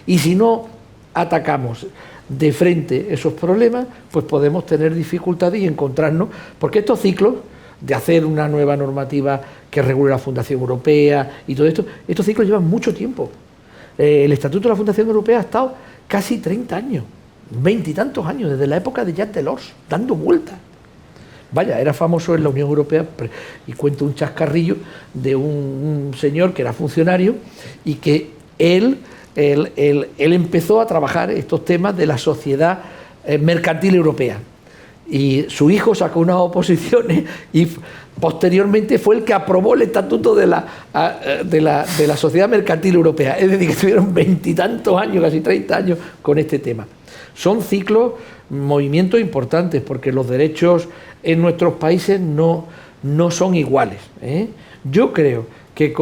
Y si no atacamos de frente esos problemas, pues podemos tener dificultades y encontrarnos, porque estos ciclos de hacer una nueva normativa que regule la Fundación Europea y todo esto, estos ciclos llevan mucho tiempo. El Estatuto de la Fundación Europea ha estado casi 30 años, 20 y tantos años, desde la época de Jacques Delors, dando vueltas. Vaya, era famoso en la Unión Europea, y cuento un chascarrillo de un señor que era funcionario y que él empezó a trabajar estos temas de la sociedad mercantil europea. Y su hijo sacó unas oposiciones y posteriormente fue el que aprobó el estatuto de la sociedad mercantil europea. Es decir, que estuvieron 20 y tantos años, casi 30 años con este tema. Son ciclos, movimientos importantes, porque los derechos en nuestros países no son iguales. Yo creo que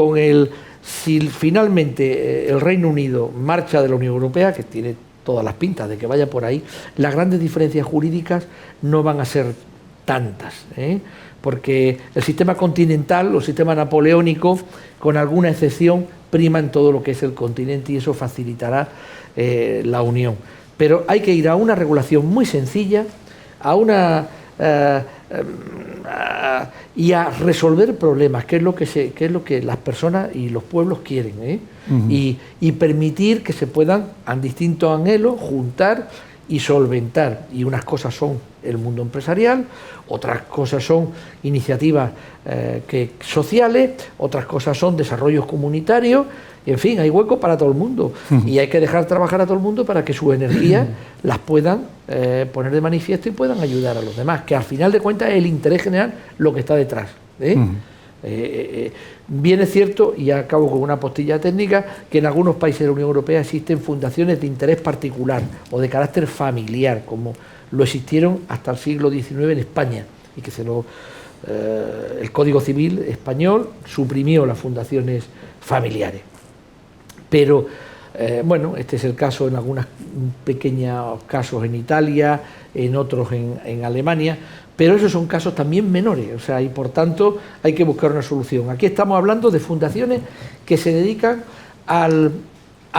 si finalmente el Reino Unido marcha de la Unión Europea, que tiene todas las pintas de que vaya por ahí, las grandes diferencias jurídicas no van a ser tantas, porque el sistema continental o el sistema napoleónico, con alguna excepción, prima en todo lo que es el continente y eso facilitará la unión. Pero hay que ir a una regulación muy sencilla, y a resolver problemas, que es lo que las personas y los pueblos quieren, y permitir que se puedan, a distintos anhelos, juntar y solventar. Y unas cosas son el mundo empresarial, otras cosas son iniciativas sociales, otras cosas son desarrollos comunitarios. En fin, hay hueco para todo el mundo y hay que dejar trabajar a todo el mundo para que sus energías las puedan poner de manifiesto y puedan ayudar a los demás, que al final de cuentas es el interés general lo que está detrás. Bien es cierto, y acabo con una postilla técnica, que en algunos países de la Unión Europea existen fundaciones de interés particular o de carácter familiar, como lo existieron hasta el siglo XIX en España, y que el Código Civil español suprimió las fundaciones familiares. Pero, bueno, este es el caso en algunos pequeños casos en Italia, en otros en Alemania, pero esos son casos también menores, o sea, y por tanto hay que buscar una solución. Aquí estamos hablando de fundaciones que se dedican al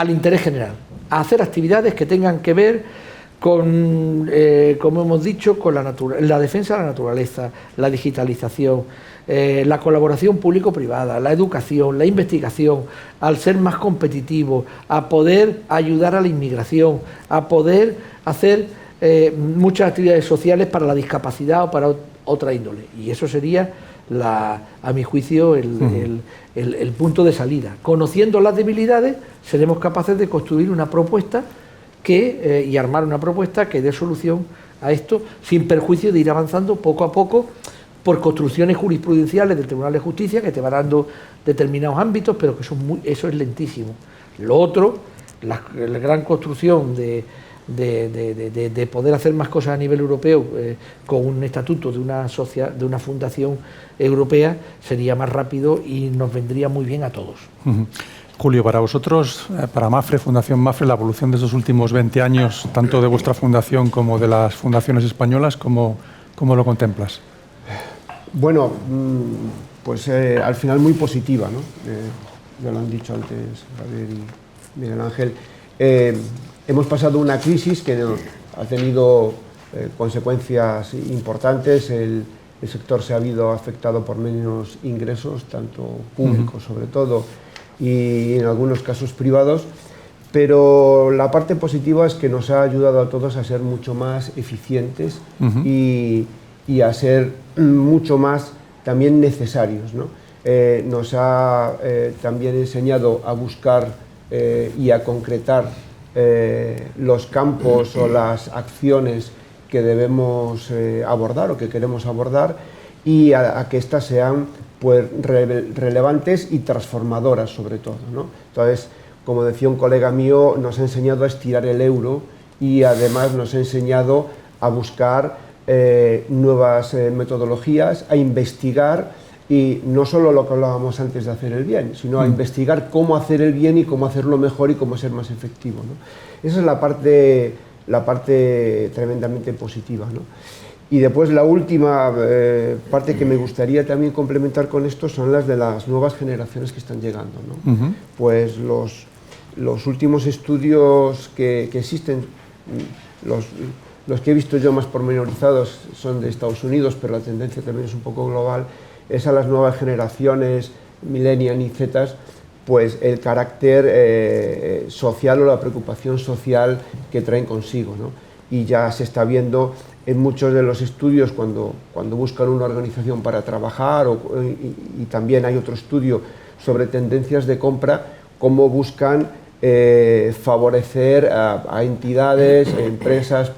interés general, a hacer actividades que tengan que ver como hemos dicho, con la defensa de la naturaleza, la digitalización, la colaboración público-privada, la educación, la investigación, al ser más competitivo, a poder ayudar a la inmigración, a poder hacer muchas actividades sociales para la discapacidad o para otra índole. Y eso sería, a mi juicio, el punto de salida. Conociendo las debilidades, seremos capaces de construir una propuesta y armar una propuesta que dé solución a esto, sin perjuicio de ir avanzando poco a poco por construcciones jurisprudenciales del Tribunal de Justicia que te van dando determinados ámbitos, pero que eso es lentísimo. Lo otro, la gran construcción de poder hacer más cosas a nivel europeo con un estatuto de una fundación europea, sería más rápido y nos vendría muy bien a todos. Julio, para vosotros, para MAFRE, Fundación MAFRE, la evolución de estos últimos 20 años, tanto de vuestra fundación como de las fundaciones españolas, ¿cómo lo contemplas? Bueno, pues al final muy positiva, ¿no? Ya lo han dicho antes Javier y Miguel Ángel. Hemos pasado una crisis que ha tenido consecuencias importantes. El sector se ha habido afectado por menos ingresos, tanto públicos sobre todo, y en algunos casos privados, pero la parte positiva es que nos ha ayudado a todos a ser mucho más eficientes y a ser mucho más también necesarios, ¿no? Nos ha también enseñado a buscar y a concretar los campos o las acciones que debemos abordar o que queremos abordar, y a que éstas sean pues relevantes y transformadoras sobre todo, ¿no? Entonces, como decía un colega mío, nos ha enseñado a estirar el euro y además nos ha enseñado a buscar nuevas metodologías, a investigar, y no solo lo que hablábamos antes de hacer el bien, sino a investigar cómo hacer el bien y cómo hacerlo mejor y cómo ser más efectivo, ¿no? Esa es la parte tremendamente positiva, ¿no? Y después la última parte que me gustaría también complementar con esto son las de las nuevas generaciones que están llegando, ¿no? Pues los últimos estudios que existen, los que he visto yo más pormenorizados son de Estados Unidos, pero la tendencia también es un poco global, es a las nuevas generaciones, millennials y zetas, pues el carácter social o la preocupación social que traen consigo, ¿no? Y ya se está viendo en muchos de los estudios cuando buscan una organización para trabajar, y también hay otro estudio sobre tendencias de compra, cómo buscan favorecer a entidades, empresas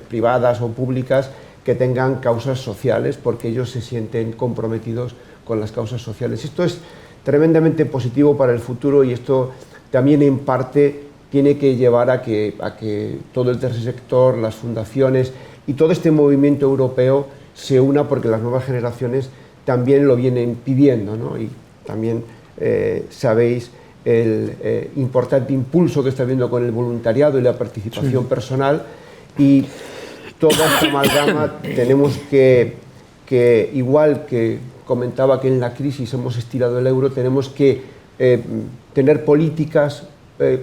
privadas o públicas que tengan causas sociales, porque ellos se sienten comprometidos con las causas sociales. Esto es tremendamente positivo para el futuro, y esto también en parte tiene que llevar a que todo el tercer sector, las fundaciones y todo este movimiento europeo se una, porque las nuevas generaciones también lo vienen pidiendo, ¿no? Y también sabéis el importante impulso que está habiendo con el voluntariado y la participación personal, y toda esta amalgama tenemos que, igual que comentaba que en la crisis hemos estirado el euro, tenemos que tener políticas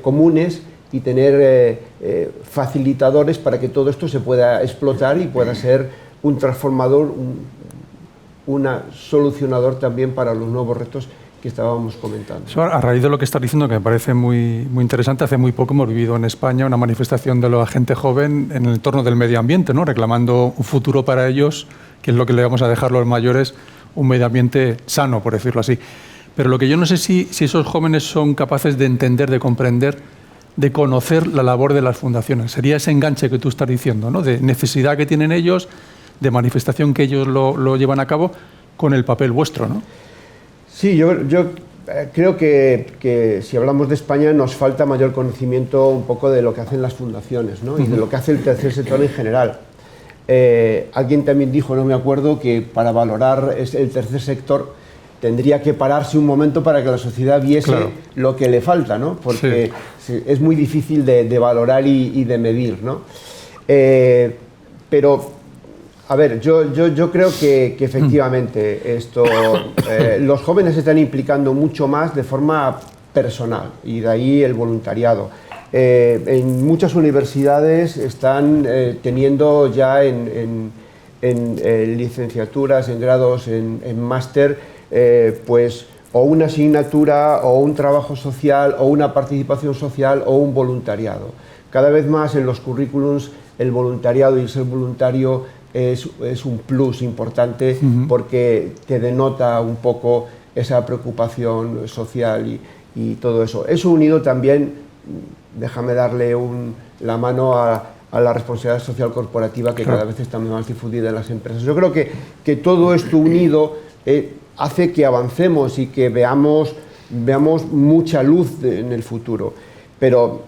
comunes y tener facilitadores para que todo esto se pueda explotar y pueda ser un transformador, un solucionador también para los nuevos retos que estábamos comentando. A raíz de lo que estás diciendo, que me parece muy interesante, hace muy poco hemos vivido en España una manifestación de la gente joven en el entorno del medio ambiente, ¿no? Reclamando un futuro para ellos, que es lo que le vamos a dejar los mayores, un medio ambiente sano, por decirlo así. Pero lo que yo no sé si esos jóvenes son capaces de entender, de comprender, de conocer la labor de las fundaciones. Sería ese enganche que tú estás diciendo, ¿no? De necesidad que tienen ellos, de manifestación que ellos lo llevan a cabo con el papel vuestro, ¿no? Sí, yo creo que si hablamos de España nos falta mayor conocimiento un poco de lo que hacen las fundaciones, ¿no? Y de lo que hace el tercer sector en general. Alguien también dijo, no me acuerdo, que para valorar el tercer sector tendría que pararse un momento para que la sociedad viese lo que le falta, ¿no? Porque es muy difícil de valorar y de medir, ¿no? Pero a ver, yo creo que efectivamente los jóvenes se están implicando mucho más de forma personal, y de ahí el voluntariado. En muchas universidades están teniendo ya en licenciaturas, en grados, en máster, pues o una asignatura o un trabajo social o una participación social o un voluntariado. Cada vez más en los currículums el voluntariado y ser voluntario es un plus importante porque te denota un poco esa preocupación social y todo eso. Eso unido también, déjame darle la mano a la responsabilidad social corporativa que cada vez está más difundida en las empresas. Yo creo que todo esto unido hace que avancemos y que veamos mucha luz en el futuro. Pero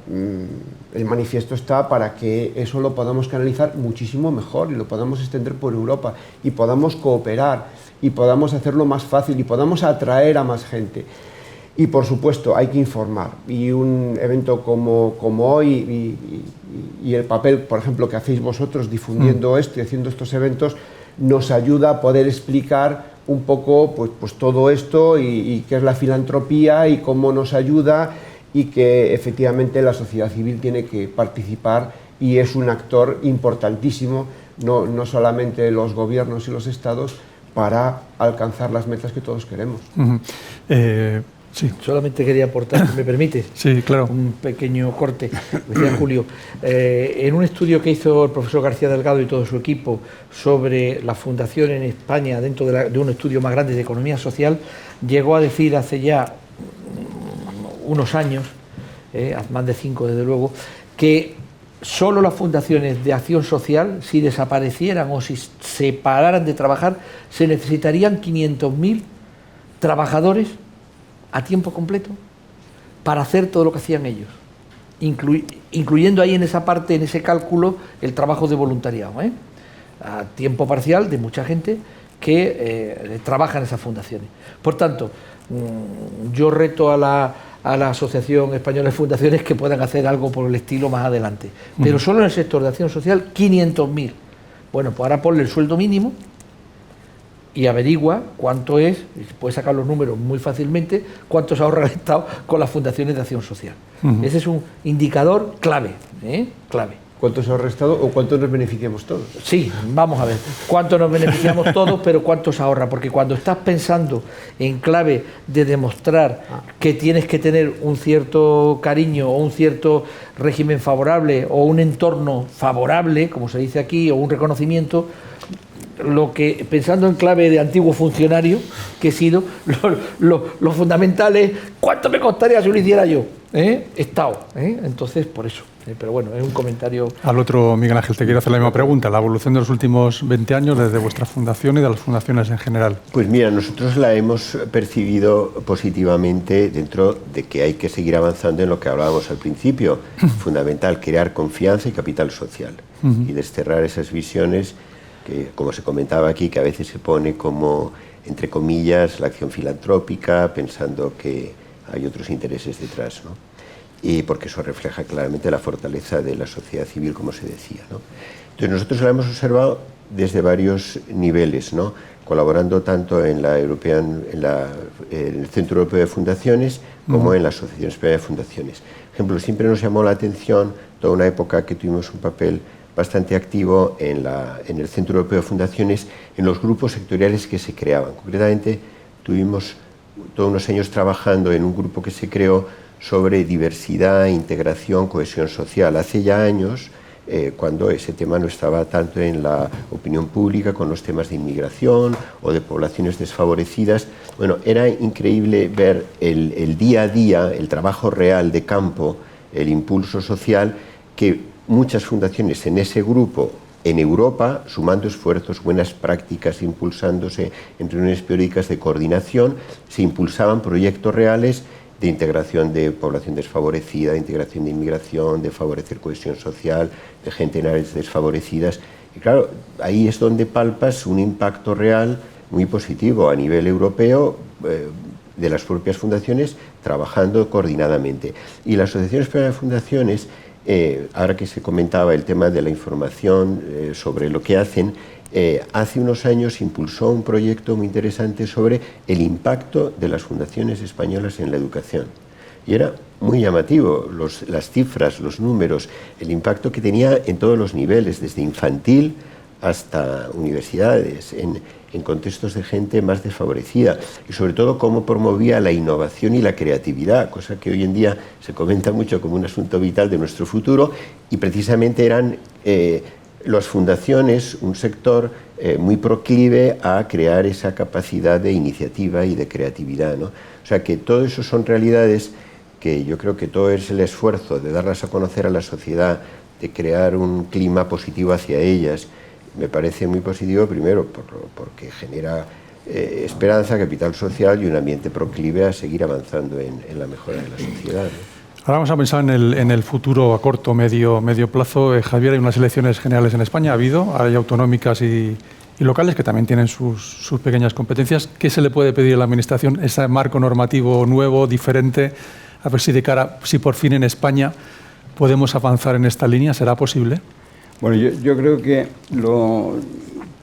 el manifiesto está para que eso lo podamos canalizar muchísimo mejor y lo podamos extender por Europa y podamos cooperar y podamos hacerlo más fácil y podamos atraer a más gente. Y por supuesto hay que informar, y un evento como hoy y el papel, por ejemplo, que hacéis vosotros difundiendo esto y haciendo estos eventos nos ayuda a poder explicar un poco pues todo esto y qué es la filantropía y cómo nos ayuda, y que efectivamente la sociedad civil tiene que participar y es un actor importantísimo, no solamente los gobiernos y los estados, para alcanzar las metas que todos queremos. Sí. Solamente quería aportar, si me permite, sí, claro, un pequeño corte. Decía Julio, en un estudio que hizo el profesor García Delgado y todo su equipo sobre la fundación en España, dentro de un estudio más grande de economía social, llegó a decir hace ya unos años, más de 5 desde luego, que solo las fundaciones de acción social, si desaparecieran o si se pararan de trabajar, se necesitarían 500.000 trabajadores a tiempo completo para hacer todo lo que hacían ellos, incluyendo ahí en esa parte, en ese cálculo, el trabajo de voluntariado, a tiempo parcial de mucha gente que trabaja en esas fundaciones. Por tanto, yo reto a la Asociación Española de Fundaciones que puedan hacer algo por el estilo más adelante, pero solo en el sector de acción social 500.000. Bueno, pues ahora ponle el sueldo mínimo y averigua cuánto es, puede sacar los números muy fácilmente, cuánto se ahorra el Estado con las fundaciones de acción social. Ese es un indicador clave, clave. ¿Cuánto se ahorra el Estado o cuánto nos beneficiamos todos? Sí, vamos a ver, cuánto nos beneficiamos todos, pero cuánto se ahorra, porque cuando estás pensando en clave de demostrar que tienes que tener un cierto cariño o un cierto régimen favorable o un entorno favorable, como se dice aquí, o un reconocimiento, pensando en clave de antiguo funcionario que he sido, lo fundamental es ¿cuánto me costaría si lo hiciera yo? Estado. Entonces, por eso. Pero bueno, es un comentario. Al otro, Miguel Ángel, te quiero hacer la misma pregunta. La evolución de los últimos 20 años desde vuestra fundación y de las fundaciones en general. Pues mira, nosotros la hemos percibido positivamente dentro de que hay que seguir avanzando en lo que hablábamos al principio. Fundamental, crear confianza y capital social. Y desterrar esas visiones que, como se comentaba aquí, que a veces se pone como, entre comillas, la acción filantrópica, pensando que hay otros intereses detrás, ¿no? Y porque eso refleja claramente la fortaleza de la sociedad civil, como se decía, ¿no? Entonces nosotros la hemos observado desde varios niveles, ¿no? Colaborando tanto en en el Centro Europeo de Fundaciones como en la Asociación Española de Fundaciones. Por ejemplo, siempre nos llamó la atención toda una época que tuvimos un papel bastante activo en el Centro Europeo de Fundaciones, en los grupos sectoriales que se creaban. Concretamente, tuvimos todos unos años trabajando en un grupo que se creó sobre diversidad, integración, cohesión social. Hace ya años, cuando ese tema no estaba tanto en la opinión pública, con los temas de inmigración o de poblaciones desfavorecidas. Bueno, era increíble ver el día a día, el trabajo real de campo, el impulso social que muchas fundaciones en ese grupo en Europa, sumando esfuerzos, buenas prácticas, impulsándose en reuniones periódicas de coordinación, se impulsaban proyectos reales de integración de población desfavorecida, de integración de inmigración, de favorecer cohesión social, de gente en áreas desfavorecidas. Y claro, ahí es donde palpas un impacto real muy positivo a nivel europeo de las propias fundaciones trabajando coordinadamente. Y la Asociación Española de Fundaciones, ahora que se comentaba el tema de la información sobre lo que hacen, hace unos años impulsó un proyecto muy interesante sobre el impacto de las fundaciones españolas en la educación. Y era muy llamativo, las cifras, los números, el impacto que tenía en todos los niveles, desde infantil hasta universidades, en contextos de gente más desfavorecida, y sobre todo cómo promovía la innovación y la creatividad, cosa que hoy en día se comenta mucho como un asunto vital de nuestro futuro, y precisamente eran las fundaciones un sector muy proclive a crear esa capacidad de iniciativa y de creatividad, ¿no? O sea que todo eso son realidades que yo creo que todo es el esfuerzo de darlas a conocer a la sociedad, de crear un clima positivo hacia ellas. Me parece muy positivo, primero, porque genera esperanza, capital social y un ambiente proclive a seguir avanzando en la mejora de la sociedad, ¿no? Ahora vamos a pensar en el futuro a corto, medio plazo. Javier, hay unas elecciones generales en España, ha habido, hay autonómicas y locales que también tienen sus pequeñas competencias. ¿Qué se le puede pedir a la Administración? Ese marco normativo nuevo, diferente, a ver si por fin en España podemos avanzar en esta línea. ¿Será posible? Bueno, yo creo que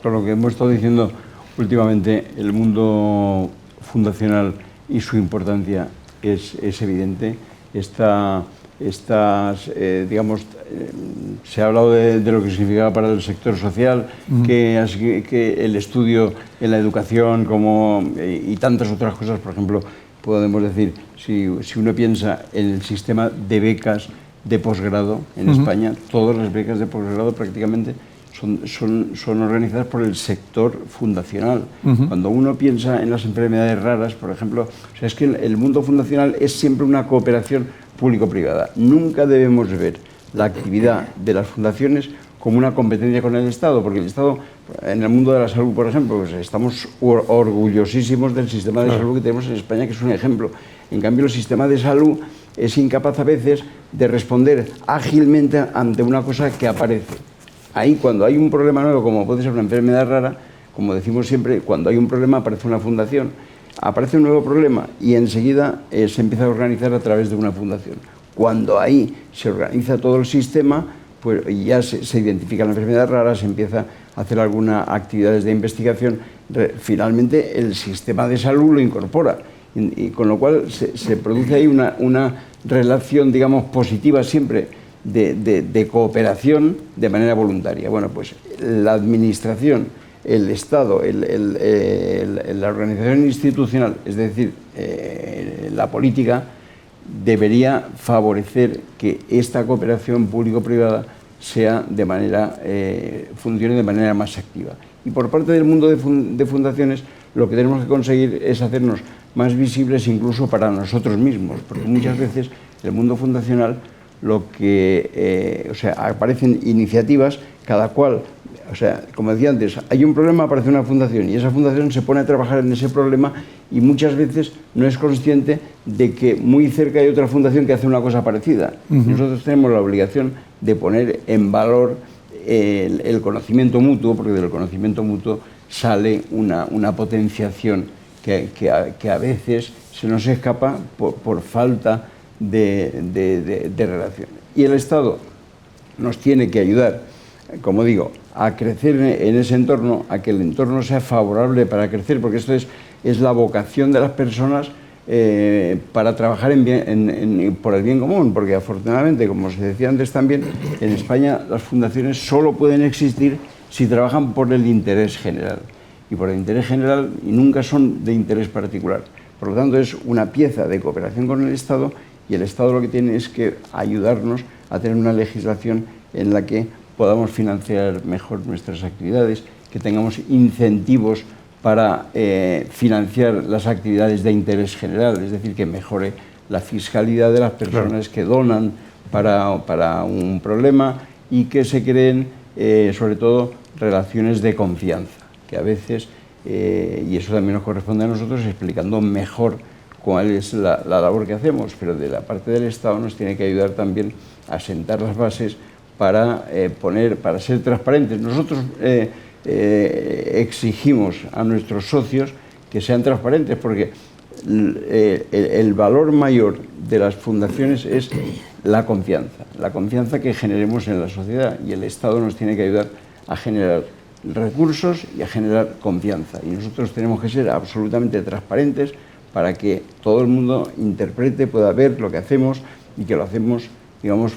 por lo que hemos estado diciendo últimamente, el mundo fundacional y su importancia es evidente. Digamos, se ha hablado de lo que significaba para el sector social, que el estudio en la educación y tantas otras cosas. Por ejemplo, podemos decir, si uno piensa en el sistema de becas de posgrado en España, todas las becas de posgrado prácticamente son organizadas por el sector fundacional. Cuando uno piensa en las enfermedades raras, por ejemplo, es que el mundo fundacional es siempre una cooperación público-privada. Nunca debemos ver la actividad de las fundaciones como una competencia con el Estado, porque el Estado, en el mundo de la salud, por ejemplo, pues estamos orgullosísimos del sistema de salud que tenemos en España, que es un ejemplo. En cambio, el sistema de salud es incapaz a veces de responder ágilmente ante una cosa que aparece. Ahí, cuando hay un problema nuevo, como puede ser una enfermedad rara, como decimos siempre, cuando hay un problema aparece una fundación, aparece un nuevo problema y enseguida se empieza a organizar a través de una fundación. Cuando ahí se organiza todo el sistema, pues ya se identifican las enfermedades raras, se empieza a hacer algunas actividades de investigación, finalmente el sistema de salud lo incorpora, y con lo cual se produce ahí una relación, digamos, positiva siempre, de cooperación de manera voluntaria. Bueno, pues la Administración, el Estado, la organización institucional, es decir, la política, debería favorecer que esta cooperación público-privada funcione de manera más activa. Y por parte del mundo de fundaciones, lo que tenemos que conseguir es hacernos más visibles incluso para nosotros mismos, porque muchas veces el mundo fundacional aparecen iniciativas, cada cual, como decía antes, hay un problema, aparece una fundación y esa fundación se pone a trabajar en ese problema y muchas veces no es consciente de que muy cerca hay otra fundación que hace una cosa parecida. Nosotros tenemos la obligación de poner en valor el conocimiento mutuo, porque del conocimiento mutuo sale una potenciación que a veces se nos escapa por falta de relación. Y el Estado nos tiene que ayudar, como digo, a crecer en ese entorno, a que el entorno sea favorable para crecer, porque esto es la vocación de las personas para trabajar por el bien común, porque afortunadamente, como se decía antes también, en España las fundaciones solo pueden existir si trabajan por el interés general, y por el interés general y nunca son de interés particular. Por lo tanto, es una pieza de cooperación con el Estado, y el Estado lo que tiene es que ayudarnos a tener una legislación en la que podamos financiar mejor nuestras actividades, que tengamos incentivos para financiar las actividades de interés general, es decir, que mejore la fiscalidad de las personas que donan para un problema, y que se creen, sobre todo, relaciones de confianza, que a veces, y eso también nos corresponde a nosotros, explicando mejor cuál es la labor que hacemos, pero de la parte del Estado nos tiene que ayudar también a sentar las bases para ser transparentes. Nosotros exigimos a nuestros socios que sean transparentes, porque el valor mayor de las fundaciones es la confianza que generemos en la sociedad, y el Estado nos tiene que ayudar a generar recursos y a generar confianza, y nosotros tenemos que ser absolutamente transparentes para que todo el mundo interprete, pueda ver lo que hacemos y que lo hacemos, digamos,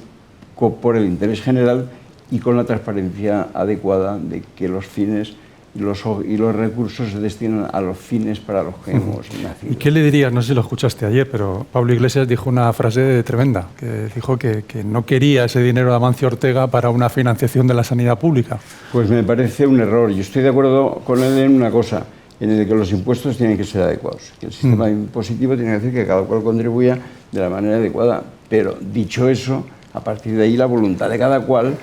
por el interés general y con la transparencia adecuada de que los fines y los recursos se destinan a los fines para los que hemos nacido. ¿Y qué le dirías? No sé si lo escuchaste ayer, pero Pablo Iglesias dijo una frase tremenda, que dijo que no quería ese dinero de Amancio Ortega para una financiación de la sanidad pública. Pues me parece un error. Yo estoy de acuerdo con él en una cosa, en el que los impuestos tienen que ser adecuados, que el sistema impositivo tiene que decir que cada cual contribuya de la manera adecuada. Pero dicho eso, a partir de ahí la voluntad de cada cual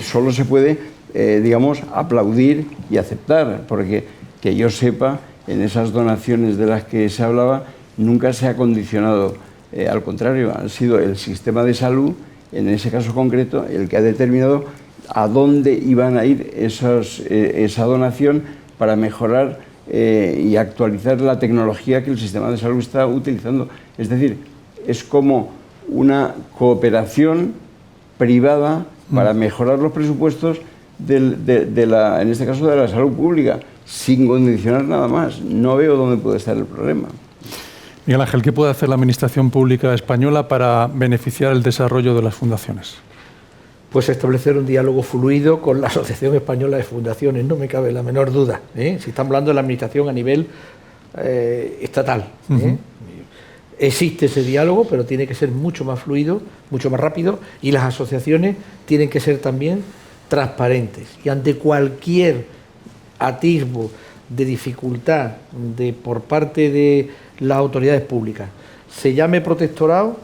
solo se puede digamos, aplaudir y aceptar, porque que yo sepa, en esas donaciones de las que se hablaba, nunca se ha condicionado, al contrario, ha sido el sistema de salud, en ese caso concreto, el que ha determinado a dónde iban a ir esa donación para mejorar y actualizar la tecnología que el sistema de salud está utilizando. Es decir, es como una cooperación privada para mejorar los presupuestos en este caso de la salud pública, sin condicionar nada más. No veo dónde puede estar el problema. Miguel Ángel, ¿qué puede hacer la Administración Pública española para beneficiar el desarrollo de las fundaciones? Pues establecer un diálogo fluido con la Asociación Española de Fundaciones, no me cabe la menor duda, ¿eh? Si estamos hablando de la administración a nivel estatal. Existe ese diálogo, pero tiene que ser mucho más fluido, mucho más rápido, y las asociaciones tienen que ser también transparentes, y ante cualquier atisbo de dificultad por parte de las autoridades públicas, se llame protectorado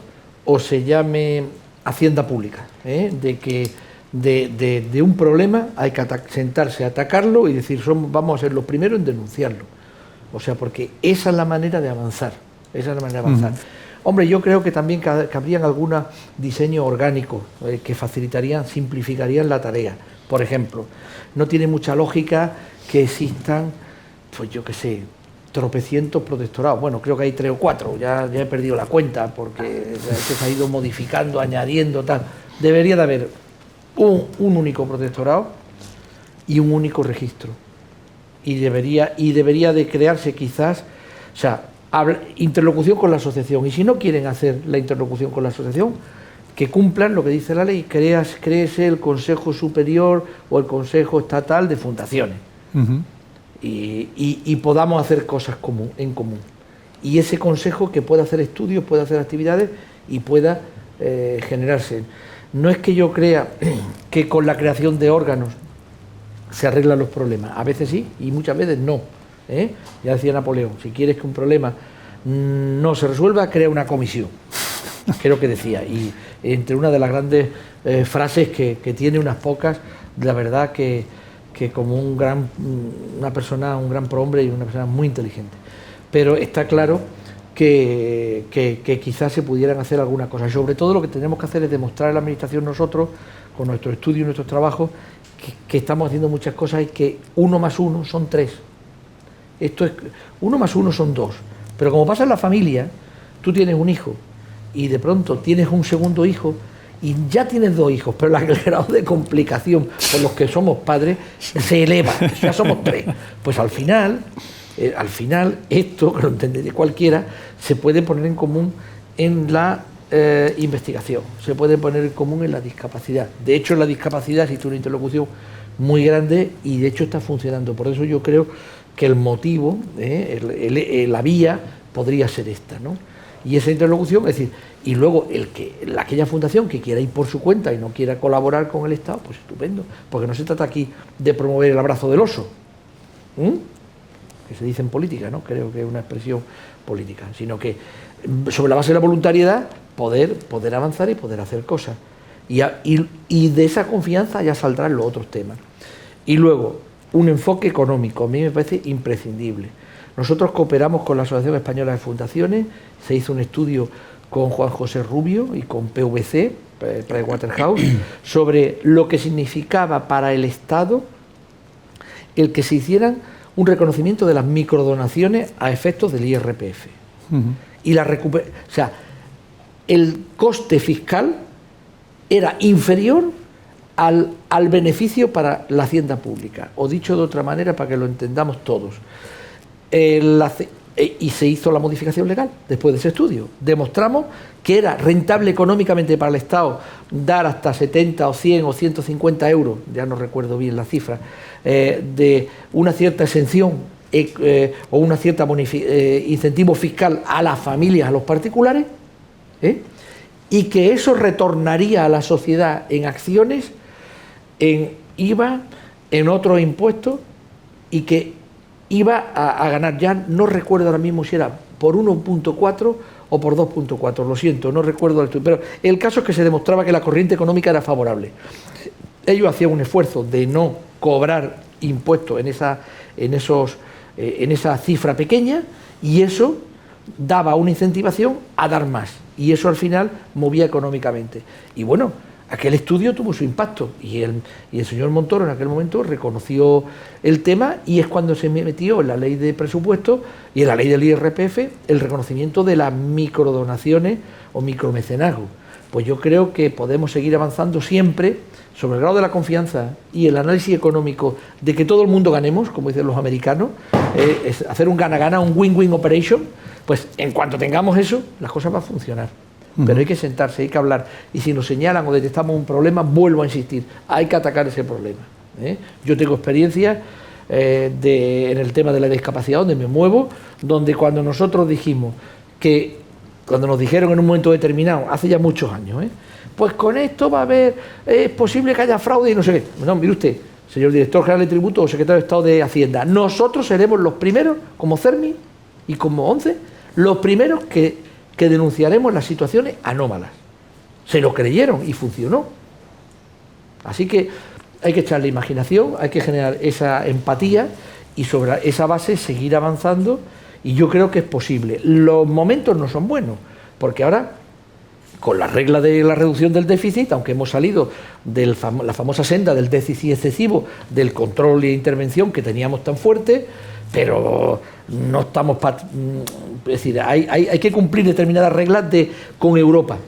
o se llame hacienda pública, de un problema hay que sentarse a atacarlo y decir vamos a ser los primeros en denunciarlo. O sea, porque esa es la manera de avanzar. Esa es la manera de avanzar. Hombre, yo creo que también cabrían algunos diseños orgánicos que facilitarían, simplificarían la tarea. Por ejemplo, no tiene mucha lógica que existan, pues yo qué sé, tropecientos protectorados. Bueno, creo que hay 3 o 4, ya he perdido la cuenta porque se ha ido modificando, añadiendo, tal. Debería de haber un único protectorado y un único registro. Y debería de crearse quizás, o sea, interlocución con la asociación, y si no quieren hacer la interlocución con la asociación, que cumplan lo que dice la ley, créese el Consejo Superior o el Consejo Estatal de Fundaciones, y podamos hacer cosas en común, y ese consejo que pueda hacer estudios, pueda hacer actividades y pueda generarse. No es que yo crea que con la creación de órganos se arreglan los problemas, a veces sí y muchas veces no. Ya decía Napoleón, si quieres que un problema no se resuelva, crea una comisión, creo que decía, y entre una de las grandes frases que tiene unas pocas, la verdad que como un gran prohombre y una persona muy inteligente. Pero está claro que quizás se pudieran hacer algunas cosas. Sobre todo lo que tenemos que hacer es demostrar a la Administración nosotros, con nuestro estudio y nuestros trabajos, que estamos haciendo muchas cosas y que 1 más 1 son 3. Esto es 1 más 1 son 2. Pero como pasa en la familia, tú tienes un hijo y de pronto tienes un segundo hijo y ya tienes 2 hijos, pero el grado de complicación por los que somos padres se eleva, ya somos 3. Pues al final esto, que lo entendería cualquiera, se puede poner en común en la investigación, se puede poner en común en la discapacidad. De hecho, en la discapacidad existe una interlocución muy grande y de hecho está funcionando. Por eso yo creo que el motivo, la vía podría ser esta, ¿no? Y esa interlocución, es decir, y luego aquella fundación que quiera ir por su cuenta y no quiera colaborar con el Estado, pues estupendo, porque no se trata aquí de promover el abrazo del oso, que se dice en política, ¿no? Creo que es una expresión política, sino que sobre la base de la voluntariedad poder avanzar y poder hacer cosas. Y de esa confianza ya saldrán los otros temas. Y luego, un enfoque económico, a mí me parece imprescindible. Nosotros cooperamos con la Asociación Española de Fundaciones, se hizo un estudio con Juan José Rubio y con PwC, Pricewaterhouse, sobre lo que significaba para el Estado el que se hicieran un reconocimiento de las microdonaciones a efectos del IRPF. Y o sea, el coste fiscal era inferior al beneficio para la hacienda pública. O dicho de otra manera, para que lo entendamos todos, el y se hizo la modificación legal después de ese estudio. Demostramos que era rentable económicamente para el Estado dar hasta 70 o 100 o 150 euros, ya no recuerdo bien la cifra, de una cierta exención o una cierta incentivo fiscal a las familias, a los particulares, y que eso retornaría a la sociedad en acciones, en IVA, en otros impuestos, y que iba a ganar, ya no recuerdo ahora mismo si era por 1.4 o por 2.4, lo siento, no recuerdo el estudio, pero el caso es que se demostraba que la corriente económica era favorable. Ellos hacían un esfuerzo de no cobrar impuestos en esa cifra pequeña, y eso daba una incentivación a dar más, y eso al final movía económicamente. Y bueno, aquel estudio tuvo su impacto, y el señor Montoro en aquel momento reconoció el tema, y es cuando se metió en la ley de presupuesto y en la ley del IRPF el reconocimiento de las microdonaciones o micromecenazgo. Pues yo creo que podemos seguir avanzando siempre sobre el grado de la confianza y el análisis económico de que todo el mundo ganemos, como dicen los americanos, es hacer un gana-gana, un win-win operation. Pues en cuanto tengamos eso, las cosas van a funcionar. Pero hay que sentarse, hay que hablar, y si nos señalan o detectamos un problema, vuelvo a insistir, hay que atacar ese problema. Yo tengo experiencia en el tema de la discapacidad, donde me muevo, donde cuando nosotros dijimos que, cuando nos dijeron en un momento determinado, hace ya muchos años, pues con esto va a haber, es posible que haya fraude y no sé qué. No, mire usted, señor director general de tributo o secretario de Estado de Hacienda, nosotros seremos los primeros, como CERMI y como ONCE, los primeros que denunciaremos las situaciones anómalas. Se lo creyeron y funcionó. Así que hay que echarle imaginación, hay que generar esa empatía y sobre esa base seguir avanzando, y yo creo que es posible. Los momentos no son buenos, porque ahora, con la regla de la reducción del déficit, aunque hemos salido de la famosa senda del déficit excesivo, del control e intervención que teníamos tan fuerte, pero no estamos... es decir, hay que cumplir determinadas reglas con Europa,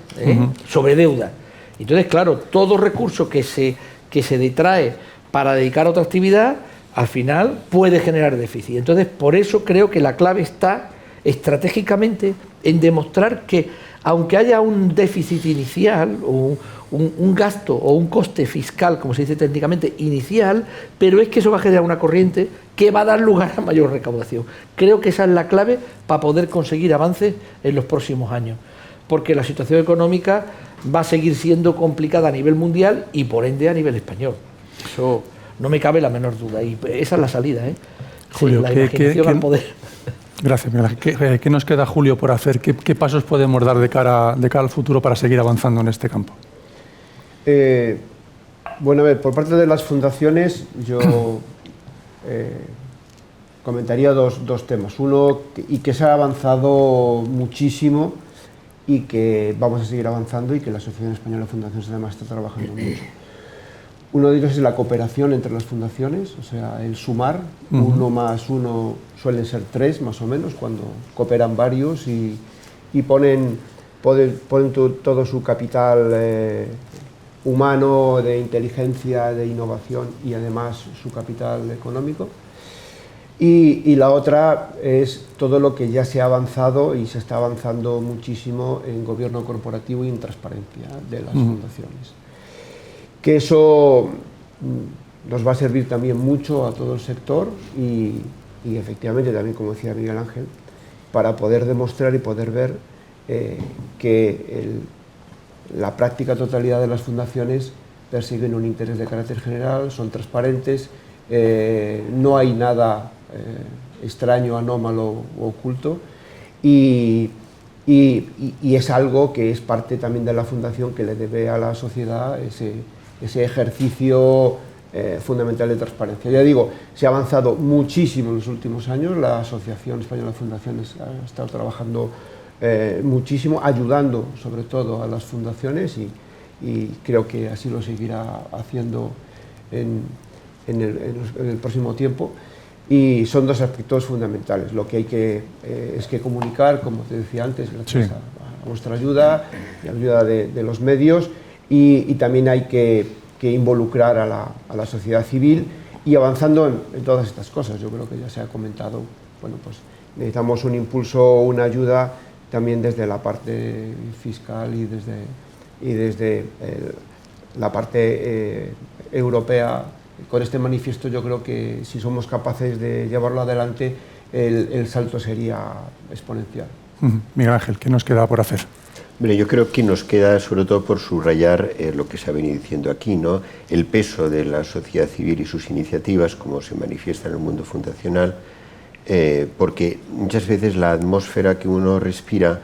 sobre deuda. Entonces, claro, todo recurso que se detrae para dedicar a otra actividad, al final puede generar déficit. Entonces, por eso creo que la clave está estratégicamente en demostrar que, aunque haya un déficit inicial o un gasto o un coste fiscal, como se dice técnicamente, inicial, pero es que eso va a generar una corriente que va a dar lugar a mayor recaudación. Creo que esa es la clave para poder conseguir avances en los próximos años, porque la situación económica va a seguir siendo complicada a nivel mundial y por ende a nivel español. Eso no me cabe la menor duda, y esa es la salida, Julio, sí, la imaginación al poder. Gracias, Miguel Ángel. ¿Qué nos queda, Julio, por hacer? ¿Qué pasos podemos dar de cara al futuro para seguir avanzando en este campo? Bueno, a ver, por parte de las fundaciones, yo comentaría dos temas. Uno, y que se ha avanzado muchísimo y que vamos a seguir avanzando, y que la Asociación Española de Fundaciones además está trabajando mucho. Uno de ellos es la cooperación entre las fundaciones, o sea, el sumar. 1 más 1 suelen ser 3 más o menos, cuando cooperan varios y ponen todo su capital humano, de inteligencia, de innovación, y además su capital económico. Y la otra es todo lo que ya se ha avanzado, y se está avanzando muchísimo en gobierno corporativo y en transparencia de las fundaciones. Que eso nos va a servir también mucho a todo el sector y efectivamente también, como decía Miguel Ángel, para poder demostrar y poder ver que la práctica totalidad de las fundaciones persiguen un interés de carácter general, son transparentes, no hay nada extraño, anómalo o oculto, y es algo que es parte también de la fundación, que le debe a la sociedad ese ejercicio fundamental de transparencia. Ya digo, se ha avanzado muchísimo en los últimos años, la Asociación Española de Fundaciones ha estado trabajando muchísimo, ayudando sobre todo a las fundaciones, y creo que así lo seguirá haciendo en el próximo tiempo. Y son dos aspectos fundamentales. Lo que hay es que comunicar, como te decía antes, gracias a vuestra ayuda y a la ayuda de los medios, y también hay que involucrar a la sociedad civil, y avanzando en todas estas cosas. Yo creo que ya se ha comentado, bueno, pues necesitamos un impulso, una ayuda también desde la parte fiscal y desde la parte europea. Con este manifiesto yo creo que si somos capaces de llevarlo adelante, el salto sería exponencial. Miguel Ángel, ¿qué nos queda por hacer? Hombre, yo creo que nos queda sobre todo por subrayar lo que se ha venido diciendo aquí, ¿no? El peso de la sociedad civil y sus iniciativas, como se manifiesta en el mundo fundacional, porque muchas veces la atmósfera que uno respira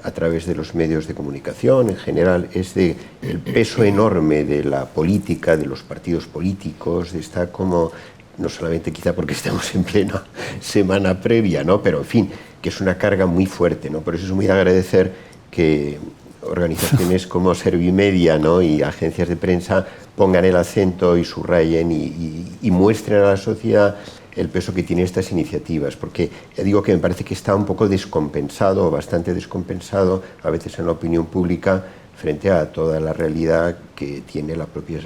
a través de los medios de comunicación en general es de el peso enorme de la política, de los partidos políticos, está como, no solamente quizá porque estamos en plena semana previa, ¿no? Pero en fin, que es una carga muy fuerte, ¿no? Por eso es muy agradecer que organizaciones como Servimedia, ¿no? Y agencias de prensa pongan el acento y subrayen y muestren a la sociedad el peso que tienen estas iniciativas, porque ya digo que me parece que está un poco descompensado, o bastante descompensado, a veces en la opinión pública, frente a toda la realidad que tiene la propia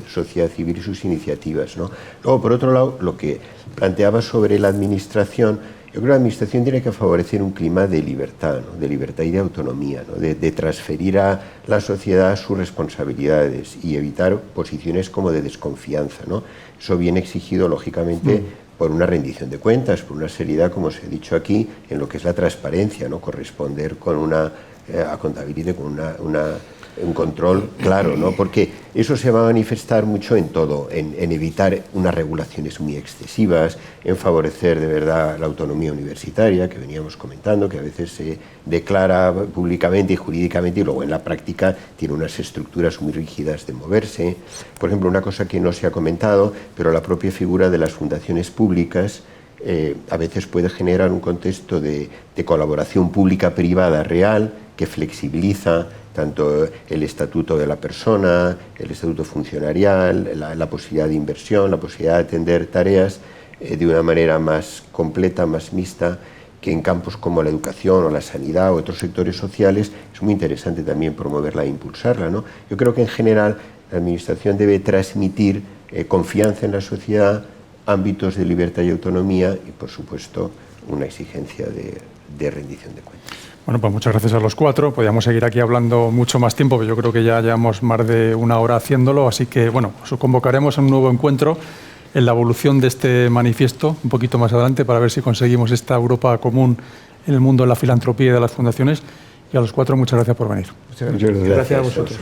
sociedad civil y sus iniciativas, ¿no? Luego, por otro lado, lo que planteaba sobre la administración, yo creo que la administración tiene que favorecer un clima de libertad, ¿no? De libertad y de autonomía, ¿no? De transferir a la sociedad sus responsabilidades y evitar posiciones como de desconfianza, ¿no? Eso viene exigido, lógicamente, por una rendición de cuentas, por una seriedad, como os he dicho aquí, en lo que es la transparencia, ¿no? Corresponder con una accountability, con un control claro, ¿no? Porque eso se va a manifestar mucho en todo, en evitar unas regulaciones muy excesivas, en favorecer de verdad la autonomía universitaria, que veníamos comentando, que a veces se declara públicamente y jurídicamente y luego en la práctica tiene unas estructuras muy rígidas de moverse. Por ejemplo, una cosa que no se ha comentado, pero la propia figura de las fundaciones públicas a veces puede generar un contexto de colaboración pública-privada real que flexibiliza tanto el estatuto de la persona, el estatuto funcionarial, la posibilidad de inversión, la posibilidad de atender tareas de una manera más completa, más mixta, que en campos como la educación o la sanidad o otros sectores sociales es muy interesante también promoverla e impulsarla, ¿no? Yo creo que en general la Administración debe transmitir confianza en la sociedad, ámbitos de libertad y autonomía y, por supuesto, una exigencia de rendición de cuentas. Bueno, pues muchas gracias a los cuatro. Podríamos seguir aquí hablando mucho más tiempo, pero yo creo que ya llevamos más de una hora haciéndolo, así que, bueno, os convocaremos a un nuevo encuentro en la evolución de este manifiesto un poquito más adelante para ver si conseguimos esta Europa común en el mundo de la filantropía y de las fundaciones. Y a los cuatro, muchas gracias por venir. Muchas gracias. Gracias a vosotros.